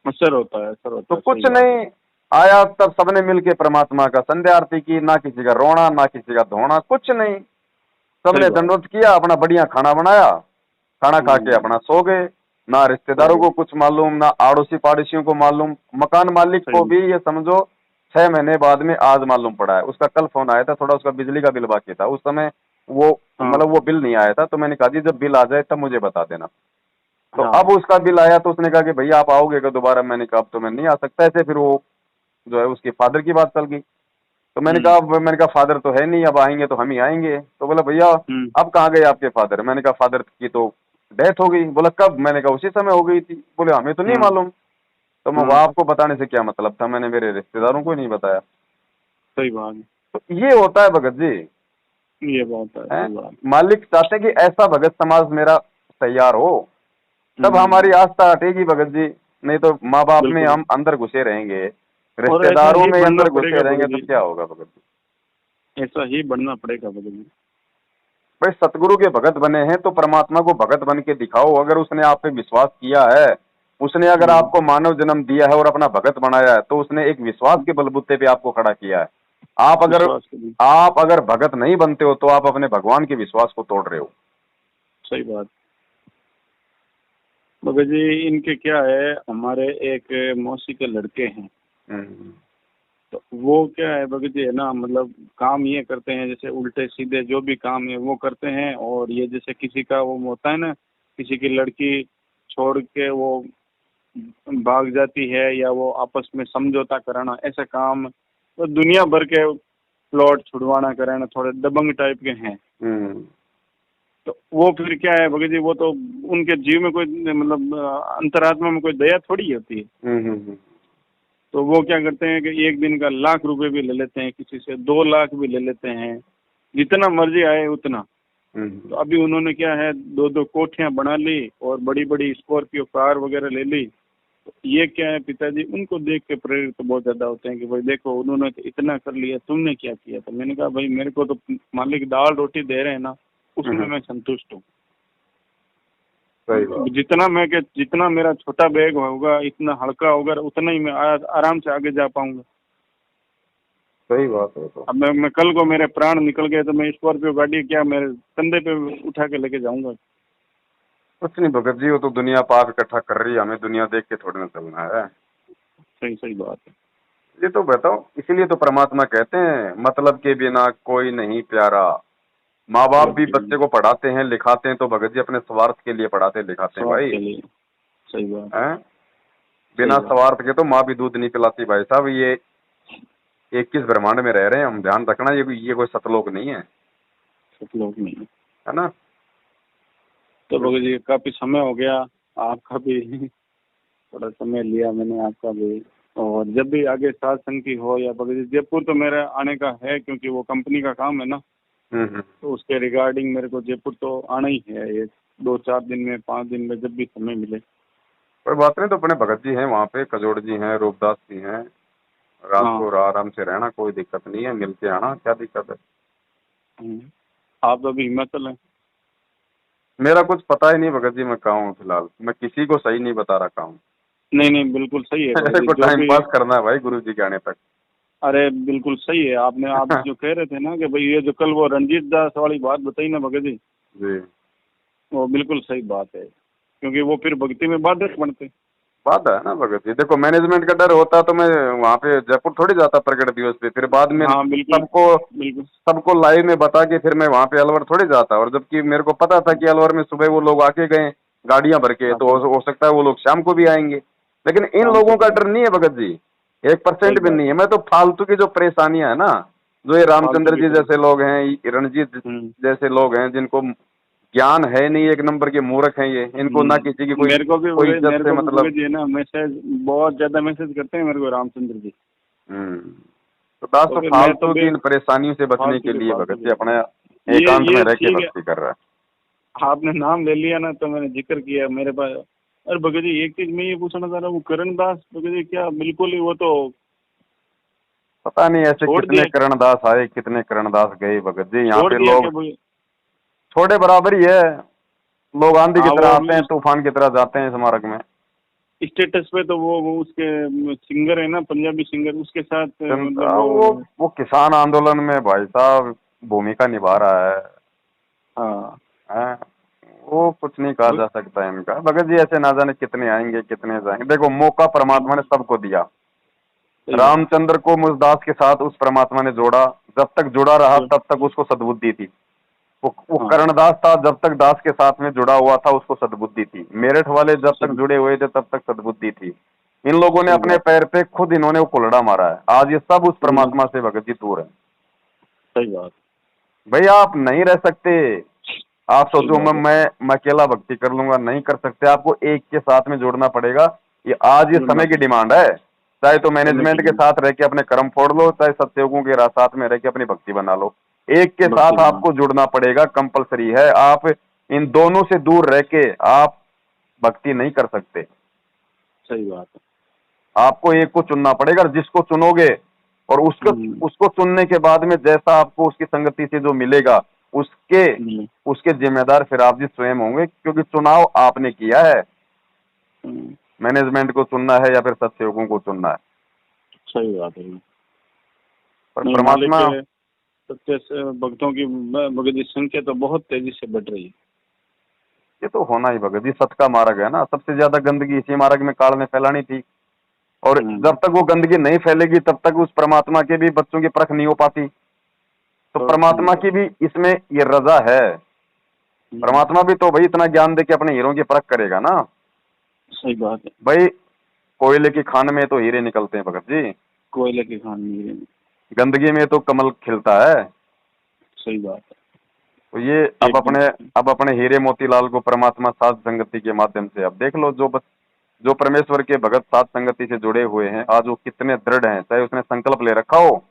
असर होता है। तो कुछ नहीं, आया तब सबने मिलके परमात्मा का संध्या आरती की, ना किसी का रोना ना किसी का धोना, कुछ नहीं। सही सबने बात। दंडोत किया, अपना बढ़िया खाना बनाया, खाना खा के अपना सो गए। ना सो रिश्तेदारों गए। को कुछ मालूम, ना आड़ोसी पड़ोसियों को मालूम। मकान मालिक सही को बात। भी ये समझो 6 महीने बाद में आज मालूम पड़ा है। उसका कल फोन आया था, थोड़ा उसका बिजली का बिल बाकी था, उस समय वो हाँ मतलब वो बिल नहीं आया था, तो मैंने कहा जी जब बिल आ जाए तब मुझे बता देना। तो अब हाँ। उसका बिल आया तो उसने कहा कि भैया आप आओगे क्या दोबारा? मैंने कहा अब तो मैं नहीं आ सकता ऐसे। फिर वो जो है उसके फादर की बात चल गई। तो मैंने कहा फादर तो है नहीं, अब आएंगे तो हम ही आएंगे। तो बोला भैया हम्म। अब कहाँ गए आपके फादर? मैंने कहा फादर की तो डेथ हो गई। बोला कब? मैंने कहा उसी समय हो गई थी। बोले हमें तो नहीं हाँ। मालूम। तो मैं हाँ। वहां आपको बताने से क्या मतलब था, मैंने मेरे रिश्तेदारों को ही नहीं बताया। सही बात तो ये होता है भगत जी। है। ये बात है। है सही बात। मालिक चाहते हैं कि ऐसा भगत समाज मेरा तैयार हो, तब हमारी हम्म। आस्था हटेगी भगत जी। नहीं तो माँ बाप में बिल्कुल। हम अंदर घुसे रहेंगे, और ऐसा रिश्तेदारों ही में बनना अंदर पड़ेगा घुसे रहेंगे भगत तो जी। क्या होगा भगत जी? ऐसा ही बनना पड़ेगा भगत जी। भाई सतगुरु के भगत बने हैं तो परमात्मा को भगत बन के दिखाओ। अगर उसने आप पे विश्वास किया है, उसने अगर हम्म। आपको मानव जन्म दिया है और अपना भगत बनाया है, तो उसने एक विश्वास के बलबूते पे आपको खड़ा किया है। आप अगर विश्वास करिए। आप अगर भगत नहीं बनते हो तो आप अपने भगवान के विश्वास को तोड़ रहे हो। सही बात। भगत जी इनके क्या है, हमारे एक मौसी के लड़के हैं। हम्म, तो वो क्या है भगत जी, है ना, मतलब काम ये करते हैं जैसे उल्टे सीधे जो भी काम है वो करते हैं। और ये जैसे किसी का वो होता है ना, किसी की लड़की छोड़ के वो भाग जाती है या वो आपस में समझौता कराना, ऐसा काम तो दुनिया भर के प्लॉट छुड़वाना कराना, थोड़े दबंग टाइप के हैं। हम्म, तो वो फिर क्या है भगत जी, वो तो उनके जीव में कोई मतलब अंतरात्मा में कोई दया थोड़ी होती है। हम्म, तो वो क्या करते हैं कि एक दिन का 1,00,000 रुपए भी ले लेते हैं, किसी से 2 लाख भी ले लेते हैं, जितना मर्जी आए उतना। तो अभी उन्होंने क्या है, 2-2 कोठियां बना ली और बड़ी बड़ी स्कॉर्पियो कार वगैरह ले ली। तो ये क्या है, पिताजी उनको देख के प्रेरित तो बहुत ज्यादा होते हैं कि भाई देखो उन्होंने तो इतना कर लिया, तुमने क्या किया? तो मैंने कहा भाई मेरे को तो मालिक दाल रोटी दे रहे हैं ना, उसमें मैं संतुष्ट हूँ। सही बात। जितना मेरा छोटा बैग होगा, इतना हल्का होगा, उतना ही मैं आराम से आगे जा पाऊंगा। सही बात है। तो अब मैं कल को मेरे प्राण निकल गए तो मैं स्कॉर्पियो गाड़ी क्या मेरे कंधे पे उठा के लेके जाऊंगा? कुछ नहीं भगत जी, वो तो दुनिया पाप इकट्ठा कर रही है, हमें दुनिया देख के थोड़ी ना चलना है। सही सही बात है। ये तो बताओ, इसीलिए तो परमात्मा कहते हैं मतलब के बिना कोई नहीं प्यारा। माँ बाप भी बच्चे को पढ़ाते हैं लिखाते हैं तो भगत जी अपने स्वार्थ के लिए पढ़ाते लिखाते हैं स्वास्थ्य भाई। के लिए। सही बात है। हैं? सही बिना बात। स्वार्थ के तो माँ भी दूध नहीं पिलाती भाई साहब। ये 21 ब्रह्मांड में रह रहे हैं हम, ध्यान रखना, ये कोई सतलोक नहीं है। लोग नहीं। है ना? तो भगत जी काफी समय हो गया, आपका भी थोड़ा समय लिया मैंने आपका भी। और जब भी आगे सात संग की हो या भगत जी, जयपुर तो मेरा आने का है क्योंकि वो कंपनी का काम है ना। हम्म। तो उसके रिगार्डिंग मेरे को जयपुर तो आना ही है, ये 2-4 दिन में 5 दिन में जब भी समय मिले। कोई बात नहीं, तो अपने भगत जी हैं वहाँ पे, कजोड़ जी हैं, रूपदास जी हैं। रात हाँ। को आराम से रहना, कोई दिक्कत नहीं है, मिल के आना, क्या दिक्कत है? आप तो अभी हिमाचल हैं। मेरा कुछ पता ही नहीं भगत जी, मैं कहाँ हूँ फिलहाल, मैं किसी को सही नहीं बता रखा हूँ। नहीं नहीं बिल्कुल सही है भगत मेरे जी को जो टाइम भी। पास करना है भाई, गुरु जी के आने तक। अरे बिल्कुल सही है, आपने आप जो कह रहे थे ना कि भाई ये जो कल वो रंजीत दास वाली बात बताई ना भगत जी, जी, वो बिल्कुल सही बात है, क्योंकि वो फिर भक्ति में बाधक बनते। बात है ना भगत जी। देखो मैनेजमेंट का डर होता तो मैं वहाँ पे जयपुर थोड़ी जाता प्रकट दिवस पे, फिर बाद में हाँ बिल्कुल। सबको बिल्कुल। सबको लाइव में बता के फिर मैं वहाँ पे अलवर थोड़ी जाता। और जबकि मेरे को पता था कि अलवर में सुबह वो लोग आके गए गाड़ियां भर के, तो आपको हो सकता है वो लोग शाम को भी आएंगे। लेकिन इन शाम को लोगों का भी। डर नहीं है भगत जी, सही 1% भी बात नहीं है। है। मैं तो फालतू की जो परेशानियां है ना, जो ये फालतू रामचंद्र की जी जैसे परेशानी। लोग हैं, रणजीत जैसे लोग हैं, जिनको ज्ञान है नहीं, एक नंबर के मूर्ख हैं ये, इनको ना किसी की कोई कोई इज्जत मेरे से को भी मतलब। भगत जी है ना, मैसेज बहुत ज्यादा मैसेज करते हैं मेरे को रामचंद्र जी। हम्म। तो दास तो तो फिर मैं तो फालतू की इन परेशानियों से बचने के लिए फालतू भगत की जी अपने एकांत में ये रह के ठीक है। भक्ति कर रहा है। आपने नाम ले लिया ना तो मैंने जिक्र किया मेरे पास। अरे भगत जी एक चीज मैं ये पूछना चाह रहा हूँ, करण दास भगत जी क्या बिल्कुल ही वो तो पता नहीं ऐसे छोड़ कितने दिया? करणदास आए कितने करणदास गए भगत जी, यहाँ छोड़ पे दिया क्या लोग भाई? छोटे बराबर ही है। लोग आंधी की हाँ तरह वो आते हैं, तूफान की तरह जाते हैं स्मारक में। स्टेटस पे तो वो उसके सिंगर है ना, पंजाबी सिंगर, उसके साथ मतलब वो किसान आंदोलन में भाई साहब भूमिका निभा रहा है। हाँ हैं? वो कुछ नहीं कहा जा सकता इनका। भगत जी ऐसे ना जाने कितने आएंगे कितने जाएंगे। देखो मौका परमात्मा ने सबको दिया। रामचंद्र को मुझदास के साथ उस परमात्मा ने जोड़ा, जब तक जुड़ा रहा तब तक उसको सद्बुद्धि थी। वो कर्णदास था, जब तक दास के साथ में जुड़ा हुआ था उसको सद्बुद्धि थी। मेरठ वाले जब तक जुड़े हुए थे तब तक सद्बुद्धि थी। इन लोगों ने अपने पैर पे खुद इन्होंने वो कुल्हड़ा मारा है। आज ये सब उस परमात्मा से भगत जी दूर है। सही बात भाई आप नहीं रह सकते। आप सोचो मैं अकेला भक्ति कर लूंगा, नहीं कर सकते। आपको एक के साथ में जोड़ना पड़ेगा। ये आज ये समय की डिमांड है। चाहे तो मैनेजमेंट के साथ रह के अपने कर्म फोड़ लो, चाहे सत्योगों के साथ में रह के अपनी भक्ति बना लो। एक के साथ आपको जुड़ना पड़ेगा, कंपलसरी है। आप इन दोनों से दूर रह के आप भक्ति नहीं कर सकते। सही बात है। आपको एक को चुनना पड़ेगा। जिसको चुनोगे और उसको चुनने के बाद में जैसा आपको उसकी संगति से जो मिलेगा उसके जिम्मेदार फिर आप जी स्वयं होंगे, क्योंकि चुनाव आपने किया है। मैनेजमेंट को चुनना है या फिर सत्योगों को चुनना है। सही बात है। पर परमात्मा सत्य भक्तों की भगत जी संख्या तो बहुत तेजी से बढ़ रही है। ये तो होना ही भगत जी, सत का मार्ग है ना। सबसे ज्यादा गंदगी इसी मार्ग में काल ने फैलानी थी। और जब तक वो गंदगी नहीं फैलेगी तब तक उस परमात्मा के भी बच्चों की परख नहीं हो पाती। तो परमात्मा की भी इसमें ये रजा है। परमात्मा भी तो भाई इतना ज्ञान दे के अपने हीरों की परख करेगा ना। सही बात है भाई। कोयले की खान में तो हीरे निकलते हैं भगत जी। कोयले की खान में गंदगी में तो कमल खिलता है। सही बात है। तो ये अब अपने हीरे मोतीलाल को परमात्मा साध संगति के माध्यम से अब देख लो। जो परमेश्वर के भगत साध संगति से जुड़े हुए हैं आज वो कितने दृढ़ हैं। चाहे उसने संकल्प ले रखा हो,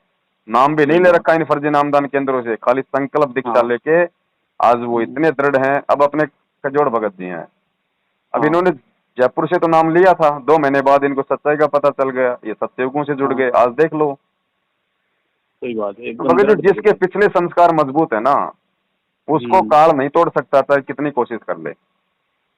नाम भी नहीं ले रखा इन फर्जी नामदान केंद्रों से, खाली संकल्प दीक्षा लेके आज वो इतने दृढ़ हैं। अब अपने कजोड़ भगत जी हैं। अब इन्होंने जयपुर से तो नाम लिया था, 2 महीने बाद इनको सच्चाई का पता चल गया, ये सत्युगों से जुड़ गए। आज देख लो। सही बात है। भगत जी जिसके पिछले संस्कार मजबूत है ना उसको काल नहीं तोड़ सकता, चाहे कितनी कोशिश कर ले।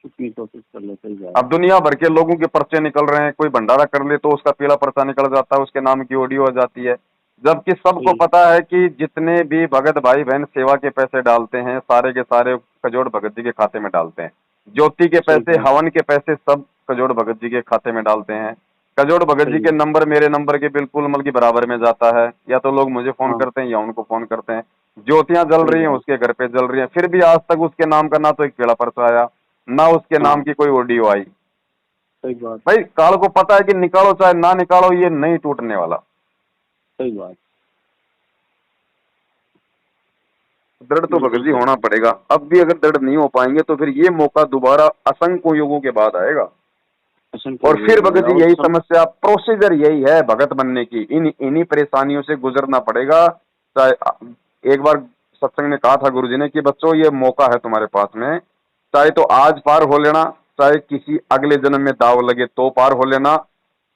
सही बात। अब दुनिया भर के लोगों के पर्चे निकल रहे हैं। कोई भंडारा कर ले तो उसका पीला पर्चा निकल जाता है, उसके नाम की ऑडियो आ जाती है। जबकि सबको पता है कि जितने भी भगत भाई बहन सेवा के पैसे डालते हैं सारे के सारे कजोड़ भगत जी के खाते में डालते हैं। ज्योति के पैसे, हवन के पैसे सब कजोड़ भगत जी के खाते में डालते हैं। कजोड़ भगत जी के नंबर मेरे नंबर के बिल्कुल मतलब की बराबर में जाता है। या तो लोग मुझे फोन करते हैं या उनको फोन करते हैं। ज्योतियां जल रही हैं उसके घर पे जल रही हैं, फिर भी आज तक उसके नाम का ना तो एक पीला पर्चा आया ना उसके नाम की कोई ऑडियो आई। सही बात। भाई काल को पता है कि निकालो चाहे ना निकालो ये नहीं टूटने वाला। सही बात। दृढ़ तो भगत जी होना पड़ेगा। अब भी अगर दृढ़ नहीं हो पाएंगे तो फिर ये मौका दोबारा असंख्य युगों के बाद आएगा। और फिर भगत जी यही समस्या, प्रोसीजर यही है भगत बनने की। इन्हीं परेशानियों से गुजरना पड़ेगा। चाहे एक बार सत्संग में कहा था गुरुजी ने कि बच्चों ये मौका है तुम्हारे पास में, चाहे तो आज पार हो लेना, चाहे किसी अगले जन्म में दाव लगे तो पार हो लेना।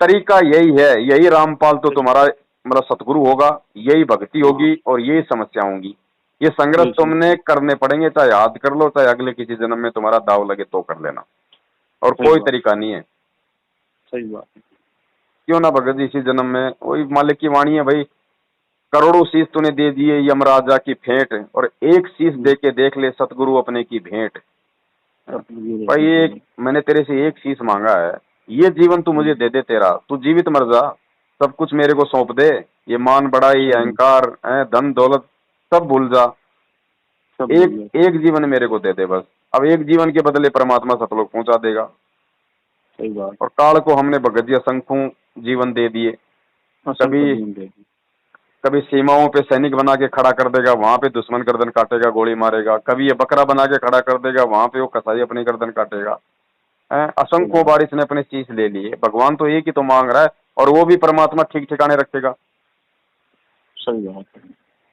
तरीका यही है। यही रामपाल तो तुम्हारा मतलब सतगुरु होगा, यही भक्ति होगी और यही समस्या होंगी। ये संघर्ष तुमने करने पड़ेंगे, चाहे आज कर लो चाहे अगले किसी जन्म में तुम्हारा दाव लगे तो कर लेना। और कोई तरीका नहीं है। सही बात। क्यों ना भगत जी इसी जन्म में, वही मालिक की वाणी है भाई, करोड़ों शीश तूने दे दिए यमराजा की भेंट और एक शीश दे के देख ले सतगुरु अपने की भेंट। भाई एक मैंने तेरे से एक शीश मांगा है, ये जीवन तू मुझे दे दे तेरा, तू जीवित मर जा, सब कुछ मेरे को सौंप दे। ये मान बड़ाई अहंकार धन दौलत सब भूल जा, एक जीवन मेरे को दे दे बस। अब एक जीवन के बदले परमात्मा सतलोक पहुंचा देगा। सही बात। और काल को हमने भगत जी असंख्यों जीवन दे दिए। कभी सीमाओं पे सैनिक बना के खड़ा कर देगा, वहां पे दुश्मन गर्दन काटेगा गोली मारेगा। कभी ये बकरा बना के खड़ा कर देगा, वहां पे वो कसाई अपनी गर्दन काटेगा। असंख्यों बार इसने अपनी चीज ले ली है। भगवान तो एक ही तो मांग रहा है और वो भी परमात्मा ठीक ठिकाने रखेगा। सही बात।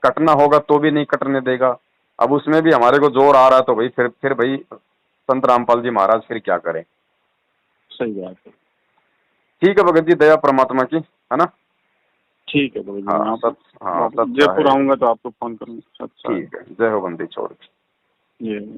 कटना होगा तो भी नहीं कटने देगा। अब उसमें भी हमारे को जोर आ रहा है तो भाई फिर भाई संत रामपाल जी महाराज फिर क्या करें। सही बात है। ठीक है भगत जी, दया परमात्मा की, है ना। ठीक है भगत जी। हाँ जयपुर आऊंगा तो आपको फोन करूंगा। ठीक है। जय हो बंदी छोड़। जय।